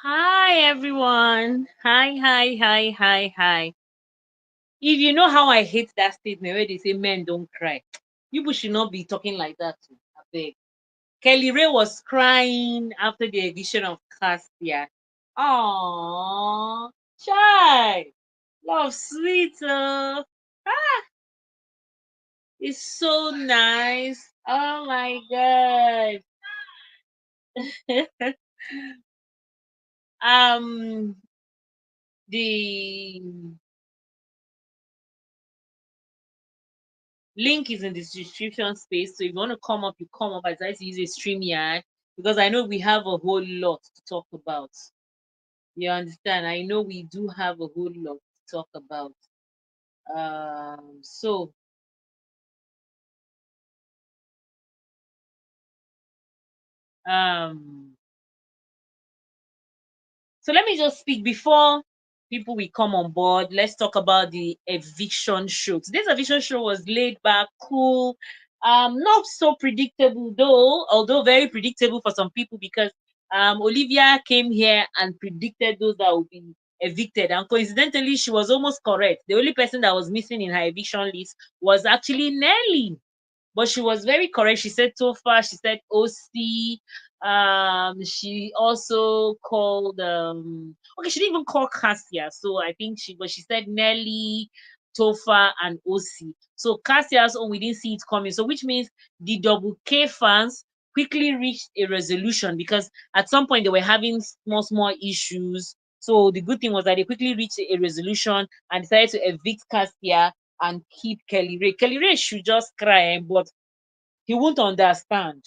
Hi everyone. Hi. If you know how I hate that statement where they say men don't cry, people should not be talking like that too. I beg. Kelly Ray was crying after the eviction of Kassia. Aww, shy. Love sweet. It's so nice. Oh my god. um the link is in the description space. So if you want to come up, you come up. I try to use a stream yard because I know we have a whole lot to talk about. You understand? I know we do have a whole lot to talk about. So um So let me just speak before people will come on board. Let's talk about the eviction show. Today's eviction show was laid back, cool, not so predictable though, although very predictable for some people because Olivia came here and predicted those that would be evicted, and coincidentally, she was almost correct. The only person that was missing in her eviction list was actually Nelly, but she was very correct. She said Topher, she said Ocee. She also called okay, she didn't even call Kassia. So I think she said Nelly, Topher, and Ocee. So Kassia's own we didn't see it coming. So which means the double K fans quickly reached a resolution because at some point they were having small issues. So the good thing was that they quickly reached a resolution and decided to evict Kassia and keep Kelly Ray. Kelly Ray should just cry, but he won't understand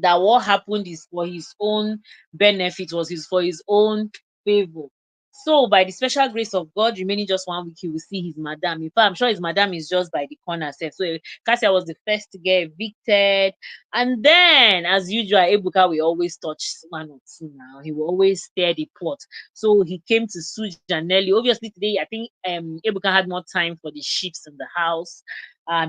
that what happened is for his own benefit, was his for his own favor. So by the special grace of God, remaining just 1 week, he will see his madam. In fact, I'm sure his madam is just by the corner set. So Kassia was the first to get evicted. And then, as usual, Ebuka will always touch one or two now. He will always stir the pot. So he came to sue Janelli. Obviously, today I think Ebuka had more time for the shifts in the house.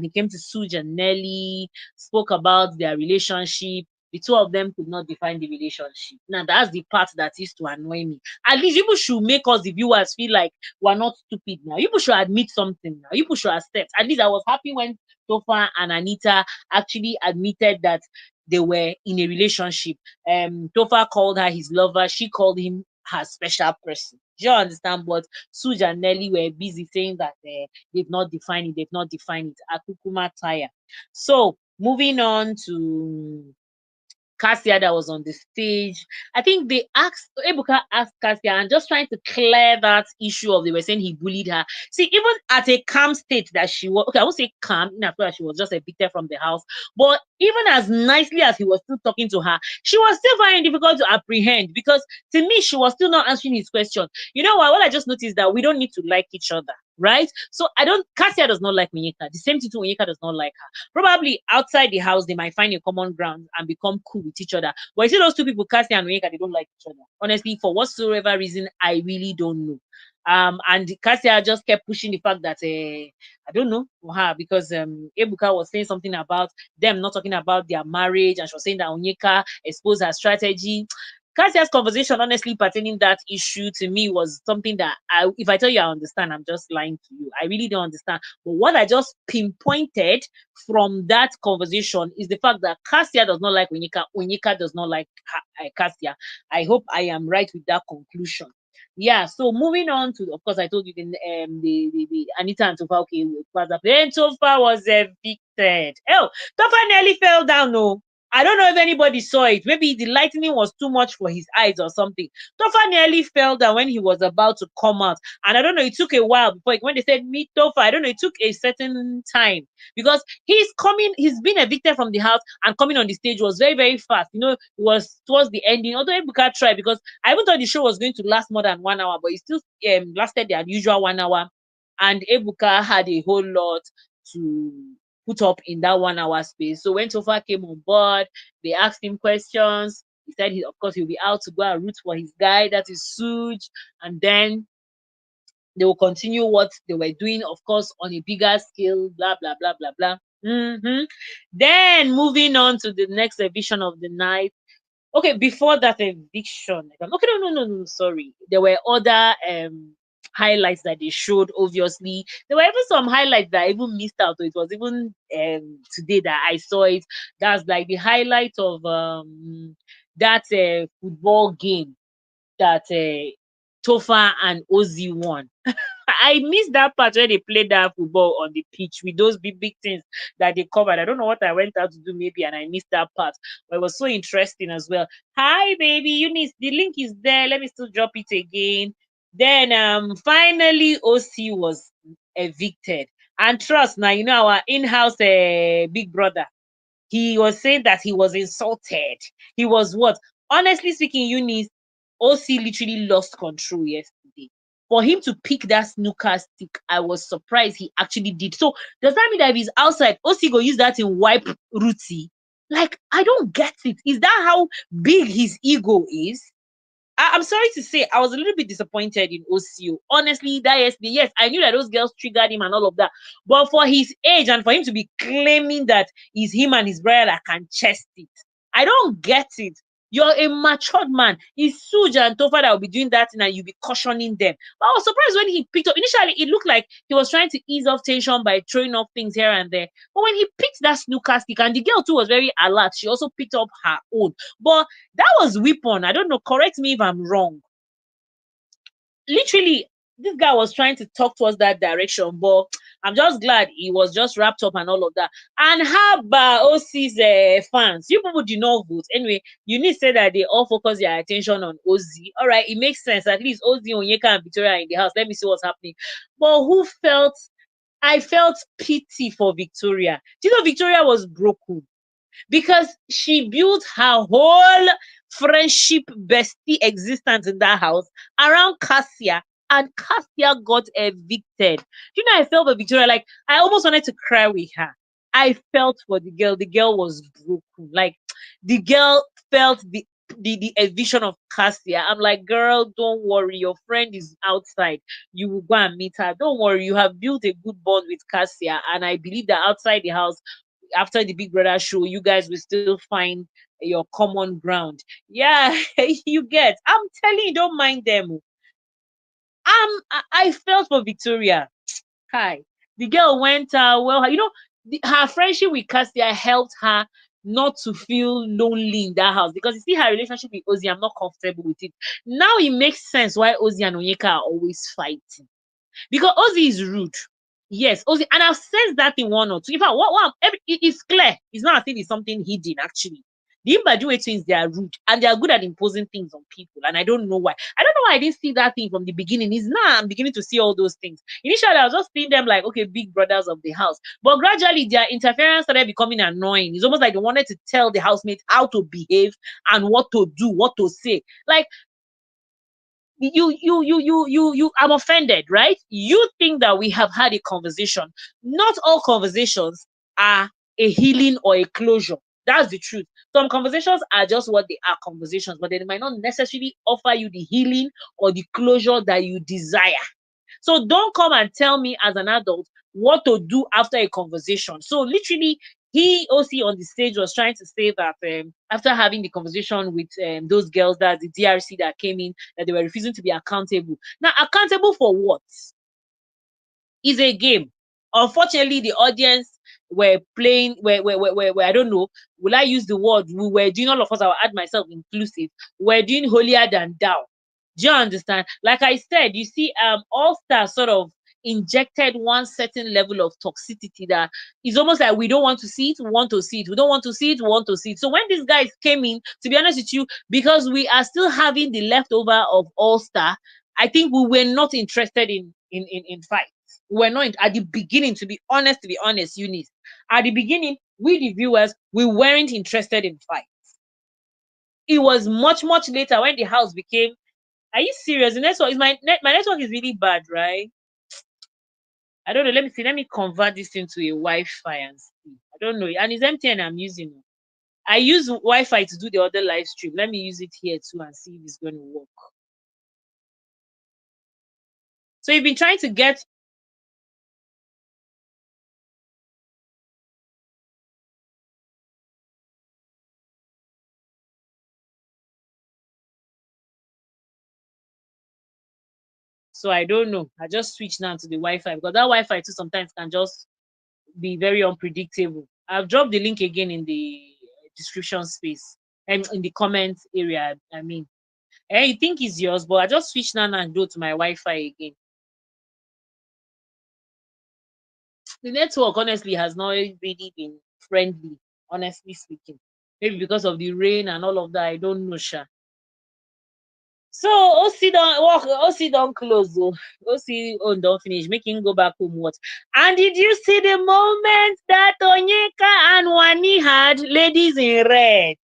He came to sue Janelli, spoke about their relationship. The two of them could not define the relationship. Now that's the part that used to annoy me. At least people should make us, the viewers, feel like we're not stupid now. People should admit something now. People should accept. At least I was happy when Topher and Anita actually admitted that they were in a relationship. Topher called her his lover. She called him her special person. Do you understand? But Suj and Nelly were busy saying that they've not defined it. They've not defined it. Akukuma tire. So moving on to Kassia that was on the stage. I think they asked Ebuka asked Kassia and just trying to clear that issue of they were saying he bullied her. See, even at a calm state that she was okay, I won't say calm, in as well as she was just evicted from the house, but even as nicely as he was still talking to her, she was still finding it difficult to apprehend because to me she was still not answering his question. You know what? What I just noticed that we don't need to like each other, right? So I don't Kassia does not like Onyeka. The same thing to Onyeka does not like her. Probably outside the house, they might find a common ground and become cool with each other. But you see those two people, Kassia and Onyeka, they don't like each other. Honestly, for whatsoever reason, I really don't know. And Kassia just kept pushing the fact that I don't know for her because Ebuka was saying something about them not talking about their marriage, and she was saying that Onyeka exposed her strategy. Kassia's conversation, honestly, pertaining that issue to me was something that if I tell you I understand, I'm just lying to you. I really don't understand. But what I just pinpointed from that conversation is the fact that Kassia does not like Onyeka. Onyeka does not like Kassia. I hope I am right with that conclusion. Yeah, so moving on to, of course, I told you the Anita and Topher, okay, then Topher was evicted. Oh, Topher nearly fell down. No, I don't know if anybody saw it. Maybe the lightning was too much for his eyes or something. Topher nearly fell down when he was about to come out. And I don't know, it took a while before, when they said meet Topher, I don't know, it took a certain time because he's been evicted from the house and coming on the stage was very, very fast. You know, it was towards the ending. Although Ebuka tried because I even thought the show was going to last more than 1 hour, but it still lasted the usual 1 hour. And Ebuka had a whole lot to put up in that 1 hour space. So when Topher came on board, they asked him questions. He said, of course, he'll be out to go and root for his guy, that is Suj. And then they will continue what they were doing, of course, on a bigger scale, blah, blah, blah, blah, blah. Then moving on to the next edition of the night, Okay, before that eviction. Okay, no, sorry. There were other highlights that they showed, obviously. There were even some highlights that I even missed out. So it was even today that I saw it. That's like the highlight of that football game that Topher and Ocee won. I missed that part where they played that football on the pitch with those big things that they covered. I don't know what I went out to do, maybe, and I missed that part. But it was so interesting as well. Hi, baby, Eunice. The link is there. Let me still drop it again. Then finally Ocee was evicted. And trust now, you know our in-house big brother. He was saying that he was insulted. He was what? Honestly speaking, Eunice, Ocee literally lost control yesterday. For him to pick that snooker stick, I was surprised he actually did. So does that mean that if he's outside, Ocee go use that in wipe Ruti? Like, I don't get it. Is that how big his ego is? I'm sorry to say, I was a little bit disappointed in Ocee. Honestly, that yesterday, yes, I knew that those girls triggered him and all of that. But for his age and for him to be claiming that it's him and his brother that can chest it, I don't get it. You're a matured man. It's Suj and Topher that will be doing that thing and you'll be cautioning them. But I was surprised when he picked up. Initially, it looked like he was trying to ease off tension by throwing off things here and there. But when he picked that snooker stick, and the girl too was very alert, she also picked up her own. But that was weapon. I don't know. Correct me if I'm wrong. Literally, this guy was trying to talk towards that direction, but I'm just glad he was just wrapped up and all of that. And how about Ocee's fans? You people did not vote. Anyway, you need to say that they all focus their attention on Ocee. All right, it makes sense. At least Ocee, Onyeka, and Victoria are in the house. Let me see what's happening. But who felt? I felt pity for Victoria. Do you know Victoria was broken? Because she built her whole friendship bestie existence in that house around Kassia, and Kassia got evicted. You know, I felt for Victoria, like I almost wanted to cry with her. I felt for the girl. The girl was broken. Like the girl felt the eviction of Kassia. I'm like, girl, don't worry. Your friend is outside. You will go and meet her. Don't worry. You have built a good bond with Kassia. And I believe that outside the house, after the Big Brother show, you guys will still find your common ground. Yeah, you get. I'm telling you, don't mind them. I felt for Victoria. Hi. The girl went well, you know, her friendship with Kassia helped her not to feel lonely in that house, because you see her relationship with Ocee, I'm not comfortable with it. Now it makes sense why Ocee and Onyeka are always fighting. Because Ocee is rude. Yes, Ocee, and I've said that in one or two. In fact, it's clear. It's not as if it's something hidden, actually. The Imbajuwe twins, they are rude and they are good at imposing things on people. And I don't know why. I don't know why I didn't see that thing from the beginning. It's now I'm beginning to see all those things. Initially, I was just seeing them like, okay, big brothers of the house. But gradually, their interference started becoming annoying. It's almost like they wanted to tell the housemates how to behave and what to do, what to say. Like, I'm offended, right? You think that we have had a conversation. Not all conversations are a healing or a closure. That's the truth. Some conversations are just what they are, conversations, but they might not necessarily offer you the healing or the closure that you desire. So don't come and tell me as an adult what to do after a conversation. So literally, he Ocee on the stage was trying to say that after having the conversation with those girls, that the DRC that came in, that they were refusing to be accountable. Now, accountable for what? Is a game. Unfortunately, the audience were playing, were I don't know, will I use the word? We were doing, all of us, I'll add myself inclusive, we're doing holier than thou. Do you understand? Like I said, you see, All Star sort of injected one certain level of toxicity that is almost like we don't want to see it, we want to see it, we don't want to see it, we want to see it. So when these guys came in, to be honest with you, because we are still having the leftover of All Star, I think we were not interested in fight. We're not at the beginning, to be honest, Eunice. At the beginning, we the viewers, we weren't interested in fight. It was much later when the house became. Are you serious? The network is my network is really bad, right? I don't know. Let me see. Let me convert this into a Wi-Fi and see. I don't know. And it's MTN I'm using. I use Wi-Fi to do the other live stream. Let me use it here too and see if it's going to work. So you've been trying to get. So I don't know. I just switched now to the Wi-Fi because that Wi-Fi too sometimes can just be very unpredictable. I've dropped the link again in the description space and in the comments area. I mean, I think it's yours, but I just switched now and go to my Wi-Fi again. The network honestly has not really been friendly, honestly speaking. Maybe because of the rain and all of that. I don't know, Sha. So Ocee don't work, Ocee don't close though. Ocee own don't finish. Make him go back home what? And did you see the moment that Onyeka and Wani had ladies in red?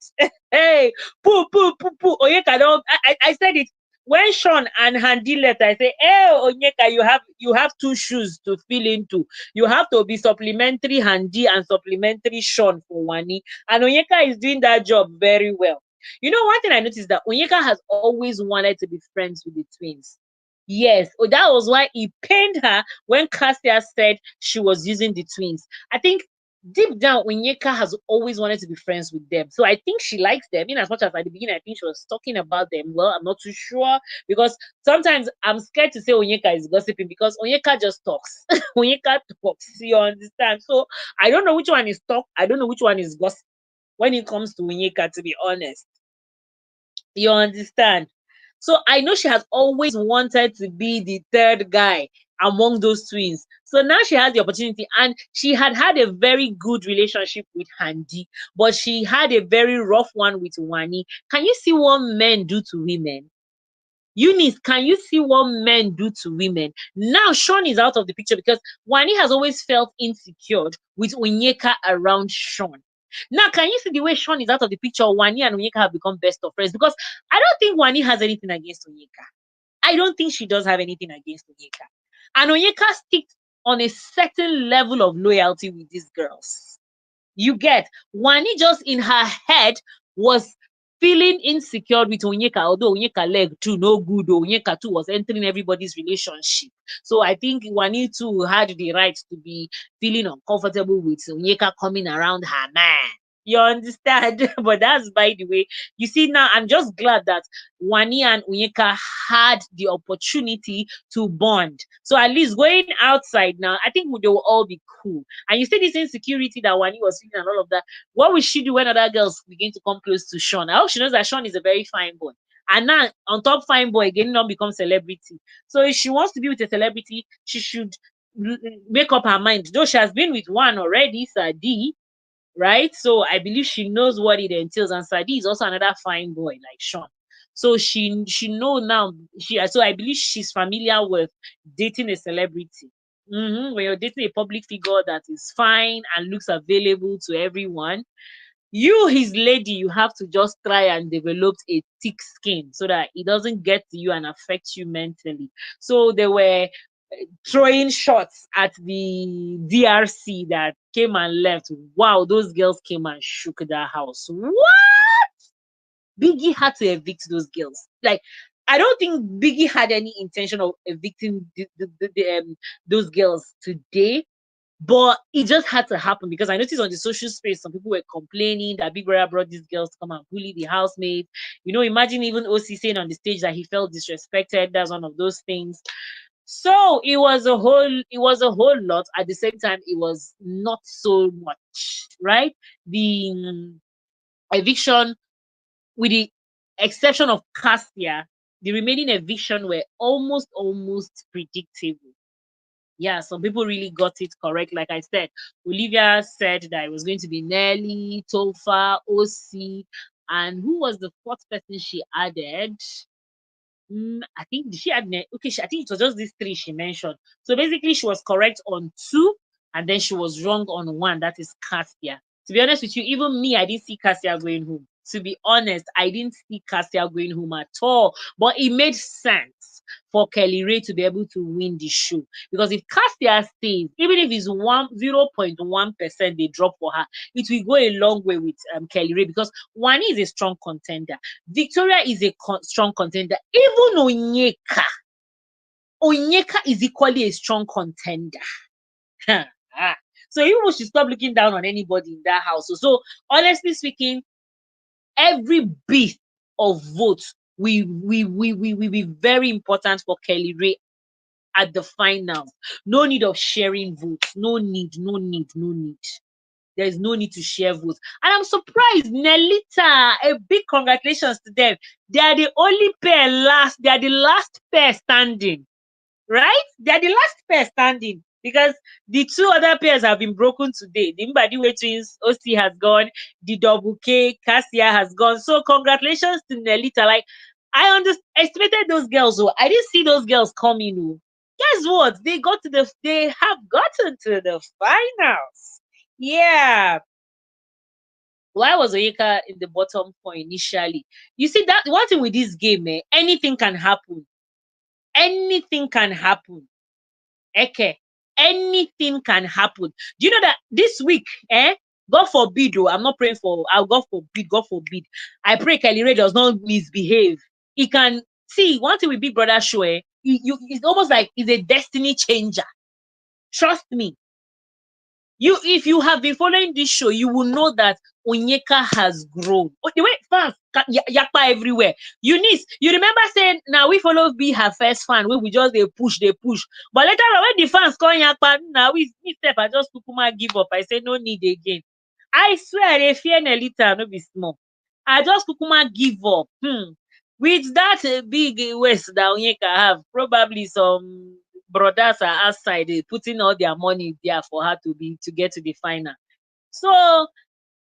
Hey, poo poo poo poo. Onyeka don't I said it when Sean and Handy left. I say, hey Onyeka, you have two shoes to fill into. You have to be supplementary Handy and supplementary Sean for Wani. And Onyeka is doing that job very well. You know, one thing I noticed that Onyeka has always wanted to be friends with the twins. Yes, that was why it pained her when Kassia said she was using the twins. I think deep down, Onyeka has always wanted to be friends with them. So I think she likes them. In as much as at the beginning, I think she was talking about them. Well, I'm not too sure because sometimes I'm scared to say Onyeka is gossiping because Onyeka just talks. Onyeka talks. You understand? So I don't know which one is talk. I don't know which one is gossip when it comes to Onyeka, to be honest. You understand? So I know she has always wanted to be the third guy among those twins. So now she has the opportunity, and she had a very good relationship with Handy, but she had a very rough one with Wani. Can you see what men do to women? Eunice, can you see what men do to women? Now Sean is out of the picture because Wani has always felt insecure with Onyeka around Sean. Now, can you see the way Sean is out of the picture? Wani and Onyeka have become best of friends because I don't think Wani has anything against Onyeka. I don't think she does have anything against Onyeka. And Onyeka sticks on a certain level of loyalty with these girls. You get Wani just in her head was feeling insecure with Onyeka, although Onyeka leg too no good. Onyeka too was entering everybody's relationship. So I think Wani too had the right to be feeling uncomfortable with Onyeka coming around her man. You understand? But that's by the way. You see, now I'm just glad that Wani and Onyeka had the opportunity to bond. So at least going outside now, I think they will all be cool. And you see this insecurity that Wani was feeling and all of that. What will she do when other girls begin to come close to Sean? I hope she knows that Sean is a very fine boy. And now, on top fine boy, again, not become celebrity. So if she wants to be with a celebrity, she should make up her mind. Though she has been with one already, Sadi, right? So I believe she knows what it entails. And Sadi is also another fine boy like Sean. So she know now. So I believe she's familiar with dating a celebrity. When you're dating a public figure that is fine and looks available to everyone, you, his lady, you have to just try and develop a thick skin so that it doesn't get to you and affect you mentally. So they were throwing shots at the DRC that came and left. Wow, those girls came and shook that house. What? Biggie had to evict those girls. Like, I don't think Biggie had any intention of evicting those girls today, but it just had to happen because I noticed on the social space some people were complaining that Big Brother brought these girls to come and bully the housemates. You know, imagine even Ocee saying on the stage that he felt disrespected. That's one of those things. So it was a whole lot. At the same time, it was not so much, right? The eviction, with the exception of Kassia, the remaining eviction were almost predictable. Yeah, some people really got it correct. Like I said, Olivia said that it was going to be Nelly, Topher, Ocee, and who was the fourth person she added? I think she had okay. I think it was just these three she mentioned. So basically, she was correct on two, and then she was wrong on one. That is Kassia. To be honest with you, even me, I didn't see Kassia going home. To be honest, I didn't see Kassia going home at all. But it made sense for Kelly Ray to be able to win the show because if Kassia stays, even if it's 0.1% they drop for her, it will go a long way with Kelly Ray because one is a strong contender. Victoria is a strong contender. Even Onyeka is equally a strong contender. So even we should stop looking down on anybody in that house. So honestly speaking, every bit of vote will be very important for Kelly Ray at the finals. No need of sharing votes. No need, no need, no need. There's no need to share votes. And I'm surprised, Nelita, a big congratulations to them. They are the only pair last, they are the last pair standing, right? They are the last pair standing because the two other pairs have been broken today. The Mbadiwe twins, Ocee has gone, the double K, Kassia has gone. So congratulations to Nelita. Like, I underestimated those girls. Oh, I didn't see those girls coming. Oh. Guess what? They have gotten to the finals. Yeah. Why was Oyeka in the bottom four initially? You see, that one thing with this game, anything can happen. Anything can happen. Okay. Anything can happen. Do you know that this week, God forbid, I'm not praying for, God forbid. I pray Kelly Ray does not misbehave. He can see one thing with Big Brother show, it's almost like it's a destiny changer. Trust me. If you have been following this show, you will know that Onyeka has grown. The way fans yakpa everywhere. Eunice, you remember saying, now we follow be her first fan, we just they push. But later on, when the fans call yakpa, now we step, I just kukuma give up. I say no need again. I swear, they fear Nelita, no be small. I just kukuma give up. With that big waist that Onyeka have, probably some brothers are outside putting all their money there for her to get to the final. So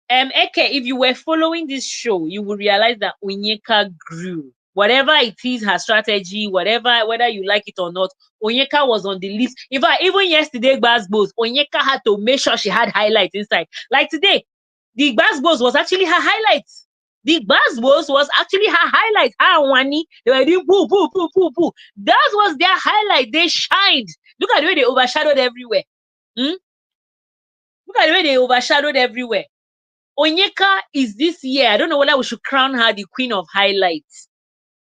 Eke, if you were following this show, you will realize that Onyeka grew. Whatever it is, her strategy, whether you like it or not, Onyeka was on the list. In fact, even yesterday, Gbasgbos, Onyeka had to make sure she had highlights inside. Like today, the Gbasgbos was actually her highlights. The Gbasgbos was actually her highlight. Her Wani, they were doing boo, boo, boo, boo, boo. That was their highlight. They shined. Look at the way they overshadowed everywhere. Look at the way they overshadowed everywhere. Onyeka is this year, I don't know whether we should crown her the queen of highlights.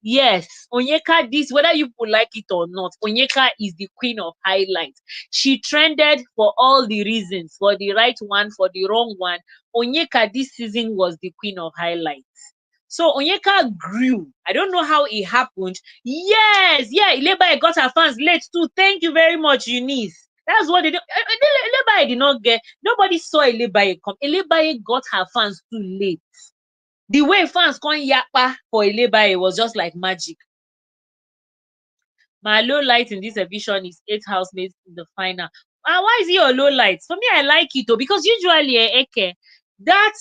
Yes, Onyeka, this, whether you like it or not, Onyeka is the queen of highlights. She trended for all the reasons, for the right one, for the wrong one. Onyeka this season was the queen of highlights. So Onyeka grew. I don't know how it happened. Yes, yeah, Ileba got her fans late too. Thank you very much, Eunice. That's what they do. Elebaye did not get, nobody saw Elebaye come. Elebaye got her fans too late. The way fans come yakpa for Elebaye was just like magic. My low light in this eviction is 8 housemates in the final. Why is it your low light? For me, I like it though, because usually, Eke, that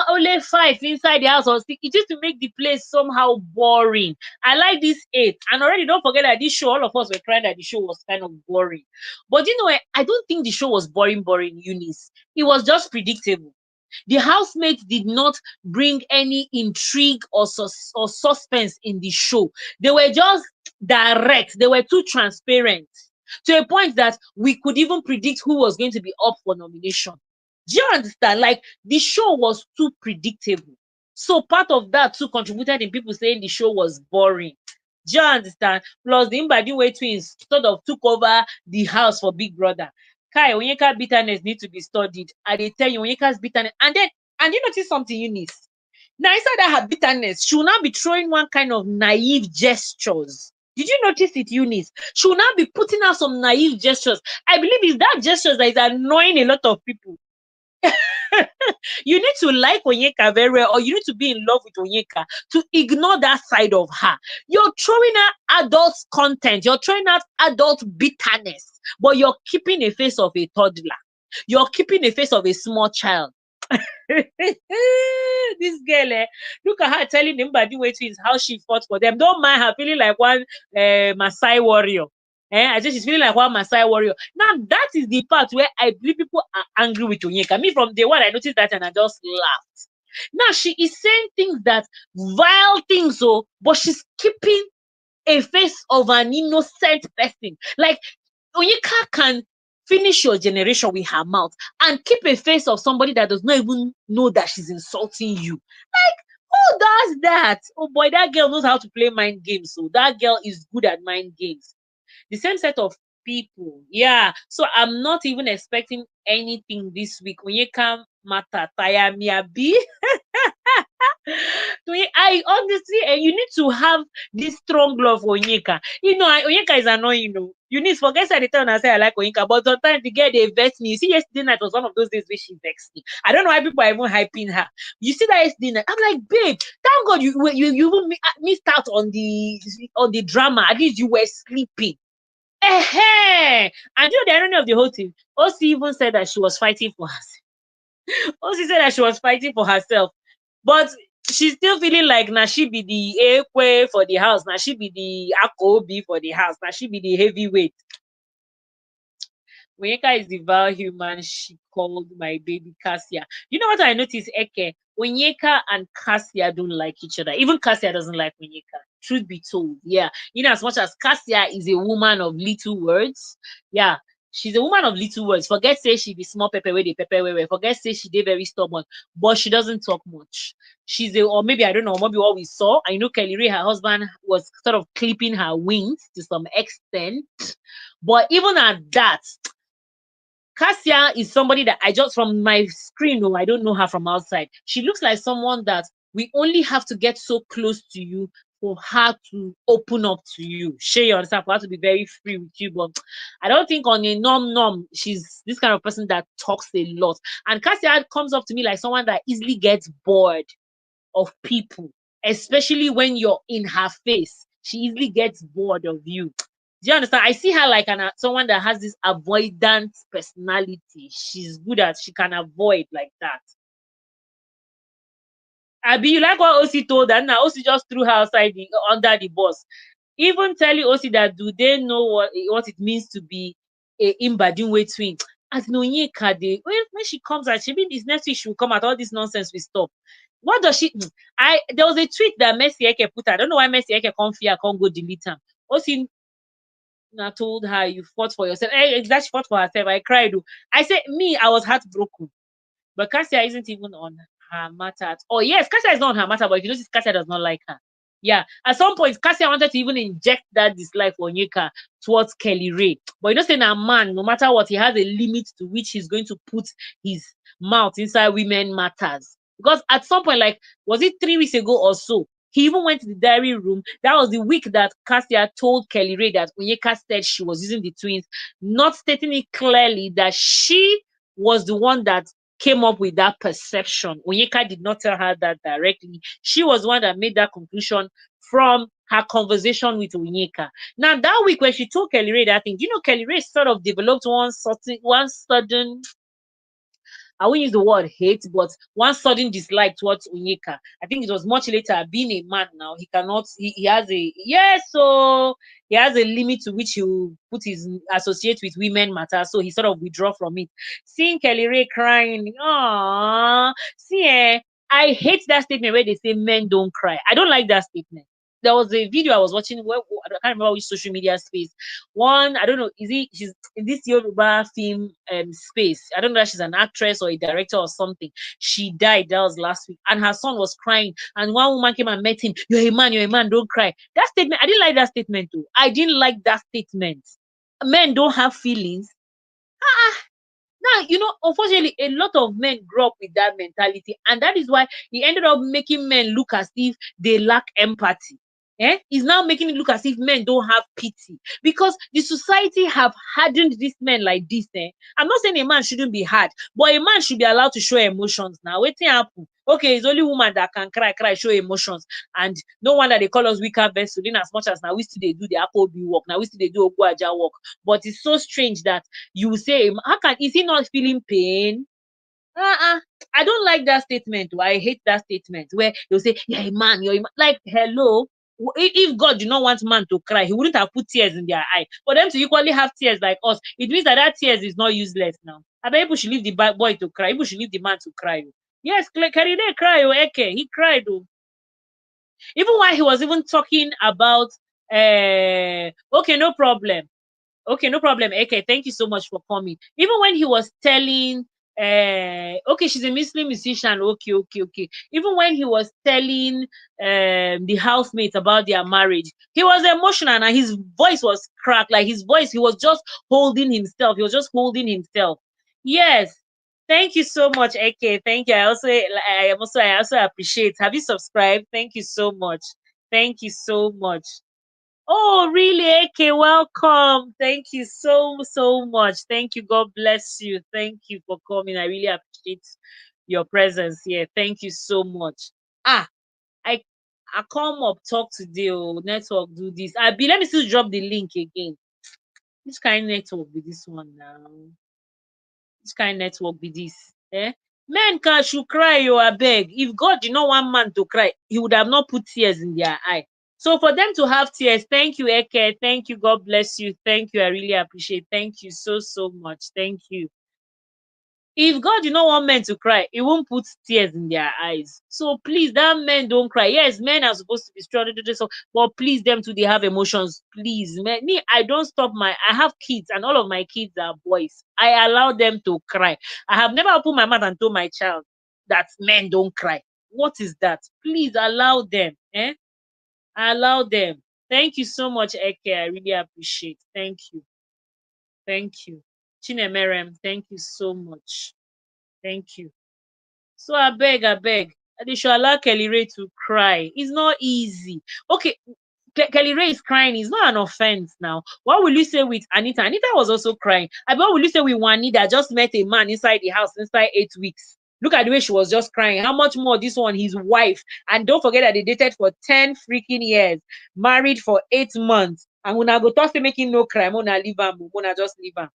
only 5 inside the house or 6, it used to make the place somehow boring. I like this 8. And already don't forget that this show, all of us were crying that the show was kind of boring. But you know, I don't think the show was boring, Eunice. It was just predictable. The housemates did not bring any intrigue or suspense in the show. They were just direct. They were too transparent to a point that we could even predict who was going to be up for nomination. Do you understand? Like, the show was too predictable. So part of that too contributed in people saying the show was boring. Do you understand? Plus, the Mbadiwe twins sort of took over the house for Big Brother. Kai, Onyeka bitterness need to be studied. I they tell you, Onyeka's bitterness. And you notice something, Eunice. Now, inside that her bitterness, she will now be throwing one kind of naive gestures. Did you notice it, Eunice? She will now be putting out some naive gestures. I believe it's that gestures that is annoying a lot of people. You need to like Onyeka very well, or you need to be in love with Onyeka to ignore that side of her. You're throwing out adult content, you're throwing out adult bitterness, but you're keeping a face of a toddler. You're keeping a face of a small child. This girl, look at her telling them by the way twins how she fought for them. Don't mind her feeling like one Maasai warrior. I think she's feeling like one Maasai warrior. Now, that is the part where I believe people are angry with Onyeka. Me, from day one, I noticed that and I just laughed. Now, she is saying things that vile things, but she's keeping a face of an innocent person. Like, Onyeka can finish your generation with her mouth and keep a face of somebody that does not even know that she's insulting you. Like, who does that? Oh boy, that girl knows how to play mind games. So that girl is good at mind games. The same set of people. Yeah. So I'm not even expecting anything this week. Onyeka mata taya miabi. I honestly, you need to have this strong love for Onyeka. You know, Onyeka is annoying, Eunice, forget I tell her, say I like Onyeka, but sometimes the girl, they vex me. You see, yesterday night was one of those days where she vexed me. I don't know why people are even hyping her. You see that yesterday night, I'm like, babe, thank God you even missed out on the drama. At least you were sleeping. And you know the irony of the whole thing, Ocee even said that she was fighting for herself. Ocee said that she was fighting for herself. But she's still feeling like now she be the Ekwe for the house. Now she be the Akobi for the house. Now she be the heavyweight. Onyeka is the vile human she called my baby Kassia. You know what I noticed, Eke? Onyeka and Kassia don't like each other. Even Kassia doesn't like Onyeka. Truth be told, yeah. You know, as much as Kassia is a woman of little words, yeah, she's a woman of little words. Forget say she be small pepper where they pepper where. Forget say she did very stubborn, but she doesn't talk much. She's a, or maybe I don't know, maybe what we saw. I know Kelly Ray, her husband, was sort of clipping her wings to some extent, but even at that, Kassia is somebody that I just from my screen, I don't know her from outside. She looks like someone that we only have to get so close to you for her to open up to you. Share your understand, for her to be very free with you. But I don't think on a norm, she's this kind of person that talks a lot. And Kassia comes up to me like someone that easily gets bored of people, especially when you're in her face. She easily gets bored of you. Do you understand? I see her like someone that has this avoidant personality. She's good at, she can avoid like that. Abi, you like what Ocee told her? Now Ocee just threw her outside under the bus. Even telling Ocee that do they know what it means to be a Imbadinwe twin? As Onyeka, when she comes out, she mean this next week she will come out. All this nonsense will stop. What does she? There was a tweet that Mercy Eke put. I don't know why Mercy Eke can't fear, can't go delete them. Ocee told her you fought for yourself. Exactly, she fought for herself. I cried. I said, me, I was heartbroken. But Kassia isn't even on her matter at all. Yes, Kassia is not on her matter, but if you notice, Kassia does not like her. Yeah, at some point, Kassia wanted to even inject that dislike for Onyeka towards Kelly Ray. But you know, saying a man, no matter what, he has a limit to which he's going to put his mouth inside women matters. Because at some point, like, was it 3 weeks ago or so? He even went to the diary room. That was the week that Kassia told Kelly Ray that Onyeka said she was using the twins, not stating it clearly that she was the one that came up with that perception. Onyeka did not tell her that directly. She was the one that made that conclusion from her conversation with Onyeka. Now, that week when she told Kelly Ray that thing, you know, Kelly Ray sort of developed one sudden, I won't use the word hate, but one sudden dislike towards Onyeka. I think it was much later. Being a man now, he cannot. He has a yes, so he has a limit to which he will put his associate with women matter. So he sort of withdraw from it. Seeing Kelly Ray crying, ah, see, I hate that statement where they say men don't cry. I don't like that statement. There was a video I was watching where I can't remember which social media space. One, I don't know, she's in this Yoruba film space. I don't know if she's an actress or a director or something. She died, that was last week, and her son was crying. And one woman came and met him. You're a man, don't cry. That statement, I didn't like that statement too. I didn't like that statement. Men don't have feelings. Now, you know, unfortunately, a lot of men grow up with that mentality, and that is why he ended up making men look as if they lack empathy. He's now making it look as if men don't have pity because the society have hardened these men like this. I'm not saying a man shouldn't be hard, but a man should be allowed to show emotions. Now, waiting happen. Okay, it's only woman that can cry, show emotions, and no wonder they call us weaker vessels. In as much as now we still they do the Akobi work, now we still they do Ogwaja work, but it's so strange that you say, how can is he not feeling pain? I don't like that statement. I hate that statement where you say, yeah, man, you're a man. Like, hello. If God did not want man to cry, he wouldn't have put tears in their eye. For them to equally have tears like us, it means that tears is not useless now. I bet people should leave the boy to cry. People should leave the man to cry. Yes, Carrie cry. Eke, he cried. Even while he was even talking about, okay, no problem. Okay, no problem. Okay, thank you so much for coming. Even when he was telling, okay, she's a Muslim musician. Okay. Even when he was telling the housemate about their marriage, he was emotional and his voice was cracked. Like his voice, he was just holding himself. He was just holding himself. Yes. Thank you so much, Eke. Thank you. I also appreciate. Have you subscribed? Thank you so much. Thank you so much. Oh, really? Okay, welcome. Thank you so much. Thank you. God bless you. Thank you for coming. I really appreciate your presence here. Thank you so much. Ah, I I come up talk today. Oh, network do this. Let me still drop the link again. Which kind of network be this one now? Which kind of network be this? Eh? Men can should cry, you abeg. If God did not want man to cry, he would have not put tears in their eye. So for them to have tears, thank you, Eke. Thank you. God bless you. Thank you. I really appreciate. Thank you so much. Thank you. If God did not want men to cry, He won't put tears in their eyes. So please, that men don't cry. Yes, men are supposed to be strong, so, but please, them too, they have emotions. Please, men, me, I don't stop I have kids, and all of my kids are boys. I allow them to cry. I have never opened my mouth and told my child that men don't cry. What is that? Please allow them. Eh? Allow them. Thank you so much, Eke. I really appreciate. Thank you. Thank you. Chinemerem, thank you so much. Thank you. So I beg. They should allow Kelly Ray to cry. It's not easy. Okay, Kelly Ray is crying. It's not an offense now. What will you say with Anita? Anita was also crying. And what will you say with Juanita just met a man inside the house inside 8 weeks? Look at the way she was just crying. How much more this one, his wife? And don't forget that they dated for 10 freaking years, married for 8 months. And when I go talk to making no cry, I'm gonna leave him. I'm gonna just leave him.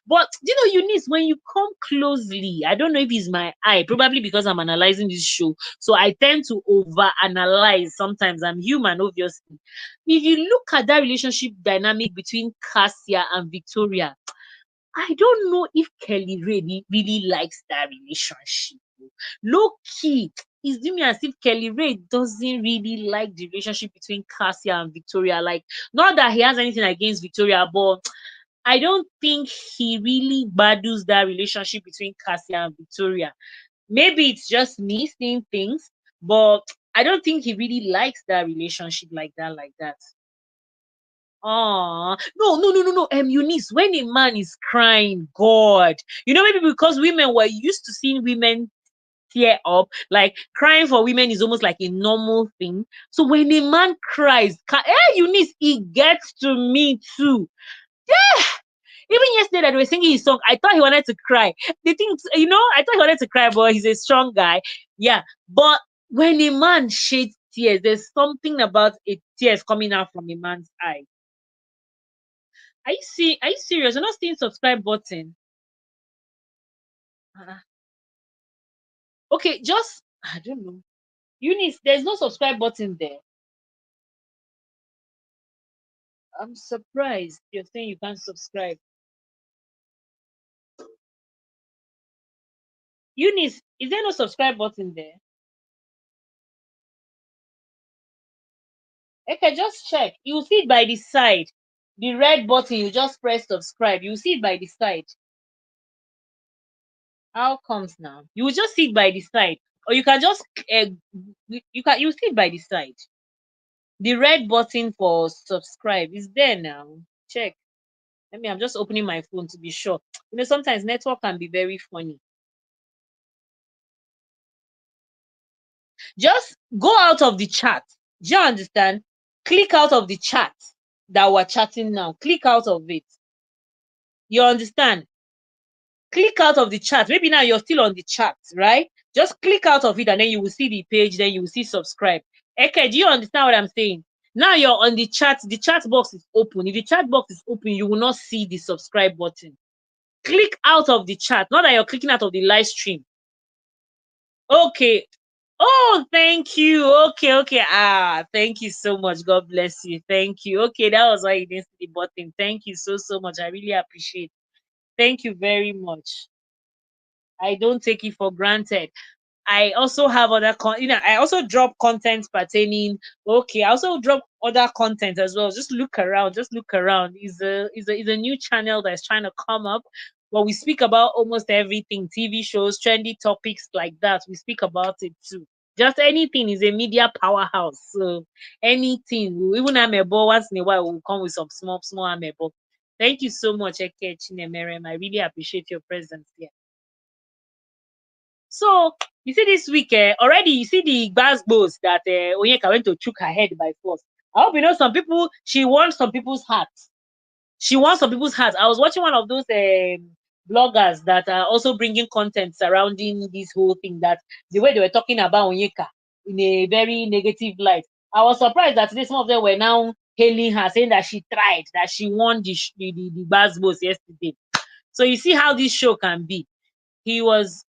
But Eunice, when you come closely, I don't know if it's my eye, probably because I'm analyzing this show. So I tend to over analyze. Sometimes I'm human, obviously. If you look at that relationship dynamic between Kassia and Victoria, I don't know if Kelly really likes that relationship. Low key, it's doing me as if Kelly Ray doesn't really like the relationship between Kassia and Victoria. Like, not that he has anything against Victoria, but I don't think he really values that relationship between Kassia and Victoria. Maybe it's just me seeing things, but I don't think he really likes that relationship like that, like that. Oh no. Eunice, when a man is crying, God, maybe because women were used to seeing women tear up, like crying for women is almost like a normal thing. So when a man cries, Eunice, it gets to me too. Yeah. Even yesterday that they were singing his song, I thought he wanted to cry. The thing, I thought he wanted to cry, but he's a strong guy. Yeah. But when a man sheds tears, there's something about a tears coming out from a man's eye. Are you serious? You're not seeing subscribe button? Uh, okay, just I don't know. Eunice, there's no subscribe button there. I'm surprised you're saying you can't subscribe. Eunice, is there no subscribe button there? Okay, just check. You'll see it by the side. The red button, you just press subscribe. You'll see it by the side. How comes now? You will just see it by the side. Or you can just you see it by the side. The red button for subscribe is there now. Check. I'm just opening my phone to be sure. Sometimes network can be very funny. Just go out of the chat. Do you understand? Click out of the chat that we're chatting now. Click out of it. You understand? Click out of the chat. Maybe now you're still on the chat, right? Just click out of it and then you will see the page, then you will see subscribe. Okay, do you understand what I'm saying? Now you're on the chat box is open. If the chat box is open, you will not see the subscribe button. Click out of the chat, not that you're clicking out of the live stream. Okay. Oh, thank you. Okay. Thank you so much. God bless you. Thank you. Okay, that was why you didn't see the button. Thank you so much. I really appreciate it. Thank you very much. I don't take it for granted. I also have other I also drop content pertaining. Okay, I also drop other content as well. Just look around. Just look around. Is a new channel that's trying to come up. But we speak about almost everything: TV shows, trendy topics like that. We speak about it too. Just anything is a media powerhouse. So anything, even Amebo, once in a while we'll come with some small Amebo. Thank you so much, Eke Chinemerem. I really appreciate your presence here. So you see this week already, you see the gbas that Onyeka went to chook her head by force. I hope you know some people, she won some people's hearts. She won some people's hearts. I was watching one of those bloggers that are also bringing content surrounding this whole thing, that the way they were talking about Onyeka in a very negative light. I was surprised that today some of them were now hailing her, saying that she tried, that she won the gbas yesterday. So you see how this show can be. He was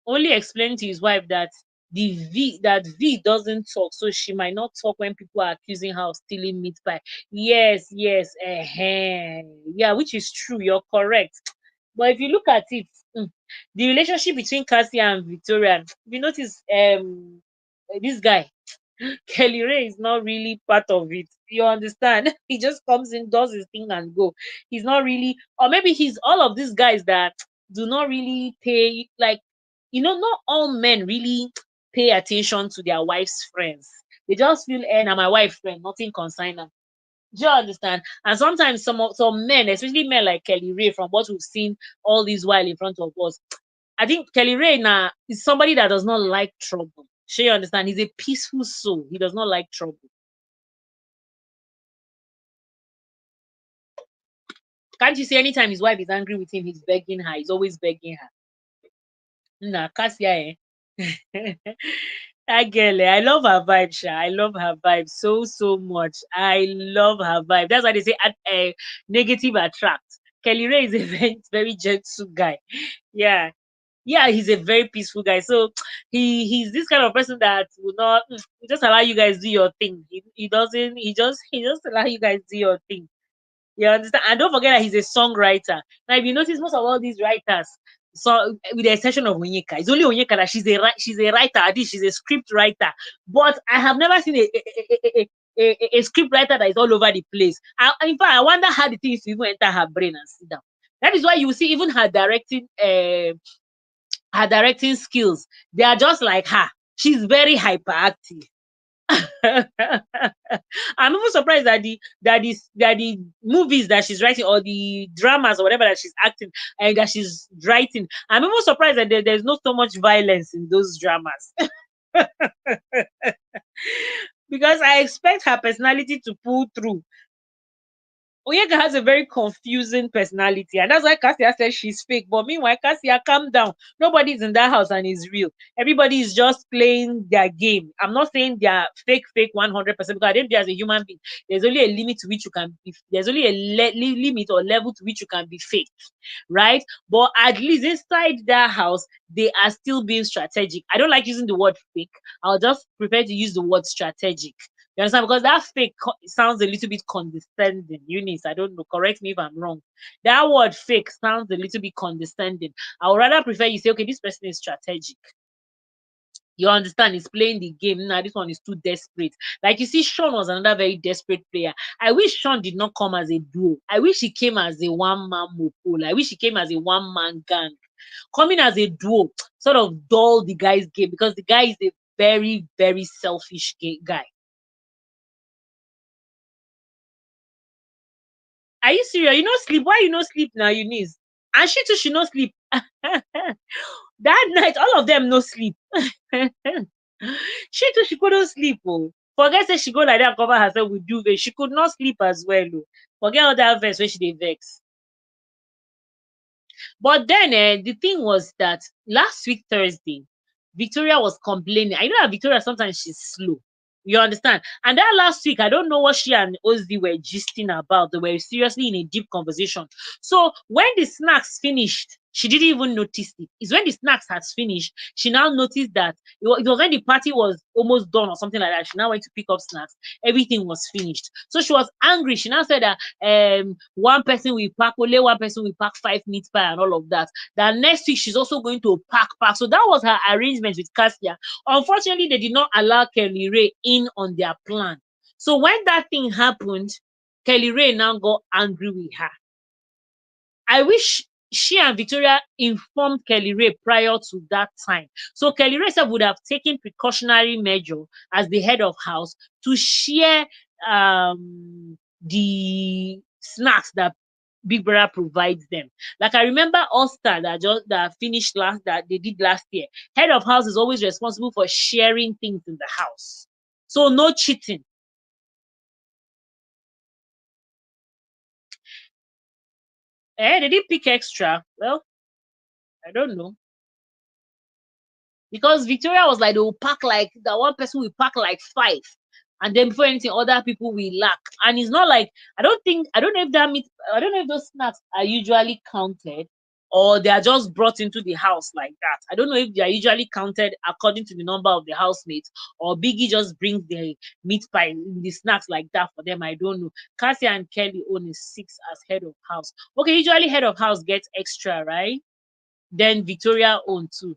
only explaining to his wife that V doesn't talk, so she might not talk when people are accusing her of stealing meat pie. Yes, yes, yeah, which is true. You're correct. But if you look at it, the relationship between Kassia and Victoria, if you notice, this guy Kelly Ray is not really part of it. You understand? He just comes in, does his thing, and go. He's not really, or maybe he's all of these guys that do not really pay, like, not all men really pay attention to their wife's friends. They just feel, I'm my wife's friend, nothing concern them. Do you understand? And sometimes some men, especially men like Kelly Ray, from what we've seen all this while in front of us, I think Kelly Ray now is somebody that does not like trouble. Sure, you understand? He's a peaceful soul. He does not like trouble. Can't you see anytime his wife is angry with him, he's begging her. He's always begging her. Nah, Kassia, that girl, I love her vibe, Sha. I love her vibe so, so much. I love her vibe. That's why they say negative attract. Kelly Ray is a very, very gentle guy. Yeah. Yeah, he's a very peaceful guy. So he's this kind of person that will not he just allow you guys do your thing. He doesn't he just allow you guys do your thing. You understand? And don't forget that he's a songwriter. Now, if you notice, most of all these writers, so with the exception of Onyeka, it's only Onyeka that she's a writer. At least she's a script writer. But I have never seen a script writer that is all over the place. In fact, I wonder how the things even enter her brain and sit down. That is why you see even her directing skills, they are just like her. She's very hyperactive. I'm even surprised that the movies that she's writing, or the dramas or whatever that she's acting and that she's writing, I'm even surprised that there's not so much violence in those dramas. Because I expect her personality to pull through. Onyeka has a very confusing personality, and that's why Kassia says she's fake. But meanwhile, Kassia, calm down. Nobody's in that house and is real. Everybody is just playing their game. I'm not saying they're fake 100%, because I think as a human being, there's only a limit to which you can be. There's only a limit or level to which you can be fake, right? But at least inside that house, they are still being strategic. I don't like using the word fake. I'll just prefer to use the word strategic. You understand? Because that fake sounds a little bit condescending. Eunice, I don't know. Correct me if I'm wrong. That word fake sounds a little bit condescending. I would rather prefer you say, okay, this person is strategic. You understand? He's playing the game. Now, this one is too desperate. Like you see, Sean was another very desperate player. I wish Sean did not come as a duo. I wish he came as a one-man mopole. I wish he came as a one-man gang. Coming as a duo sort of dull the guy's game, because the guy is a very, very selfish guy. Are you serious? You no sleep? Why you no sleep now, Eunice? And she too, she no sleep. That night, all of them no sleep. She too, she couldn't sleep. Oh. Forget say she go like that, cover herself with duvet. She could not sleep as well. Oh. Forget all that verse where she dey vex. But then the thing was that last week Thursday, Victoria was complaining. I know that Victoria sometimes she's slow. You understand? And that last week, I don't know what she and Ocee were gisting about. They were seriously in a deep conversation. So when the snacks finished, she didn't even notice it. It's when the snacks had finished, she now noticed that it was when the party was almost done or something like that. She now went to pick up snacks. Everything was finished. So she was angry. She now said that one person will pack, only one person will pack 5 meat pie and all of that. That next week she's also going to pack. So that was her arrangement with Kassia. Unfortunately, they did not allow Kelly Ray in on their plan. So when that thing happened, Kelly Ray now got angry with her. I wish she and Victoria informed Kelly Ray prior to that time. So Kelly Ray would have taken precautionary measure as the head of house to share the snacks that Big Brother provides them. Like I remember All-Star that finished last that they did last year. Head of house is always responsible for sharing things in the house. So no cheating. They did pick extra. Well, I don't know. Because Victoria was like, they will pack like that one person will pack like five. And then before anything, other people will lack. And it's not like I don't know if that meat I don't know if those snacks are usually counted or they are just brought into the house like that. I don't know if they are usually counted according to the number of the housemates or Biggie just brings the meat pie, the snacks like that for them. I don't know. Kassia and Kelly own is 6 as head of house. Okay, usually head of house gets extra, right? Then Victoria own too.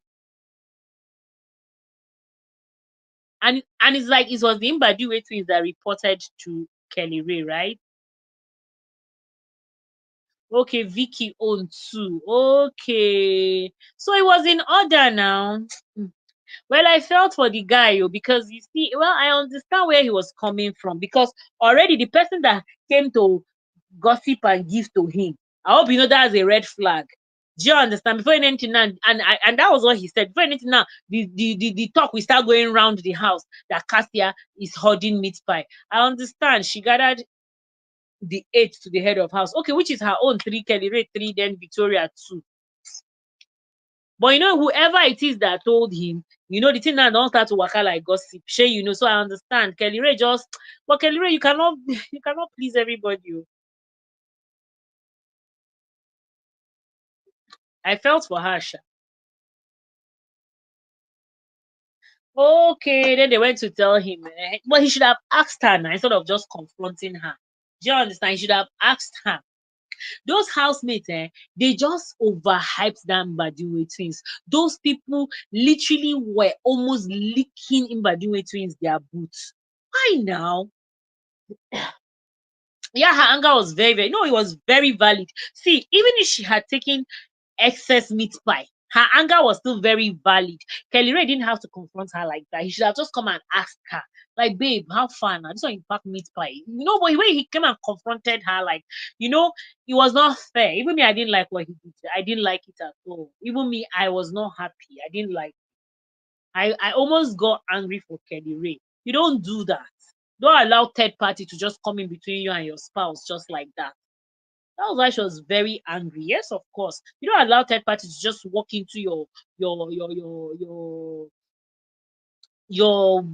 And it's like it was the Mbadiwe twins that reported to Kelly Ray, right? Okay, Vicky owned too. Okay. So it was in order now. Well, I felt for the guy, because you see, well, I understand where he was coming from because already the person that came to gossip and give to him, I hope you know that's a red flag. Do you understand? Before anything now, and that was what he said. Before anything now, the talk will start going around the house that Kassia is hoarding meat pie. I understand. She gathered the 8 to the head of house. Okay, which is her own 3, Kelly Ray 3, then Victoria 2. But you know, whoever it is that told him, the thing now don't start to waka like gossip. Shay, so I understand. Kelly Ray just, but Kelly Ray, you cannot, you cannot please everybody. I felt for her, Sha. Okay, then they went to tell him, but he should have asked her now instead of just confronting her. Do you understand? He should have asked her. Those housemates, they just overhyped that Mbadiwe twins. Those people literally were almost licking Mbadiwe twins their boots. Why now? Yeah, her anger was very, very, no, it was very valid. See, even if she had taken excess meat pie, her anger was still very valid. Kelly Ray didn't have to confront her like that. He should have just come and asked her, like, babe, how far now? This one you pack meat pie. But when he came and confronted her, like, it was not fair. Even me, I didn't like what he did. I didn't like it at all. Even me, I was not happy. I didn't like I almost got angry for Kelly Ray. You don't do that. Don't allow third party to just come in between you and your spouse just like that. That was why she was very angry. Yes, of course. You don't allow third party to just walk into your your your your your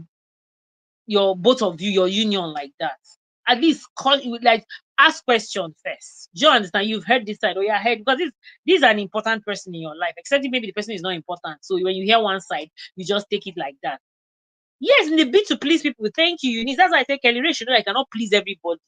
your both of you, your union like that. At least call you like ask questions first. Do you understand? You've heard this side or you're heard because this is an important person in your life, except if maybe the person is not important. So when you hear one side, you just take it like that. Yes, in the bid to please people, thank you, Eunice. That's why I say Kelly Ray should know I cannot please everybody.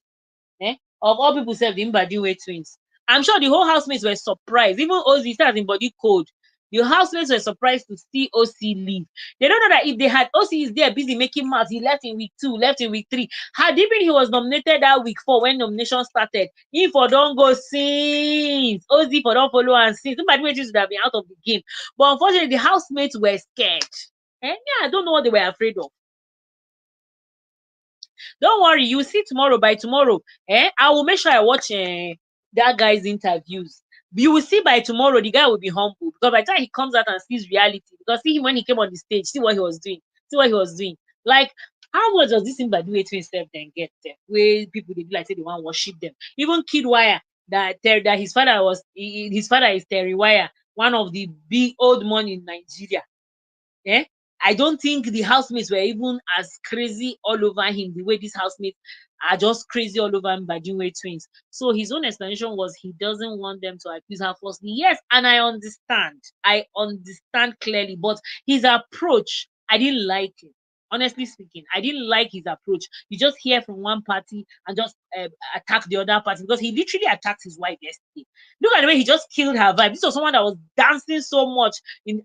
Of all people said the Mbadiwe twins. I'm sure the whole housemates were surprised. Even Ocee starts in body code. The housemates were surprised to see Ocee leave. They don't know that if they had Ocee is there busy making mouths, he left in week 2, left in week 3. Had even he was nominated that week 4 when nomination started, he for don't go since Ocee for don't follow and since Mbadiwe twins would have been out of the game. But unfortunately, the housemates were scared. Yeah, I don't know what they were afraid of. Don't worry, you see tomorrow. By tomorrow, I will make sure I watch that guy's interviews. You will see by tomorrow the guy will be humble because by the time he comes out and sees reality, because see him when he came on the stage, see what he was doing, Like, how much does this thing by doing to himself then get there? Where people they be like say they want to worship them. Even Kid Wire that his father is Terry Wire, one of the big old money in Nigeria. Eh? I don't think the housemates were even as crazy all over him the way these housemates are just crazy all over him by doing twins. So his own explanation was he doesn't want them to accuse her falsely. Yes, and I understand. I understand clearly, but his approach, I didn't like it. Honestly speaking, I didn't like his approach. You just hear from one party and just attack the other party because he literally attacked his wife yesterday. Look at the way he just killed her vibe. This was someone that was dancing so much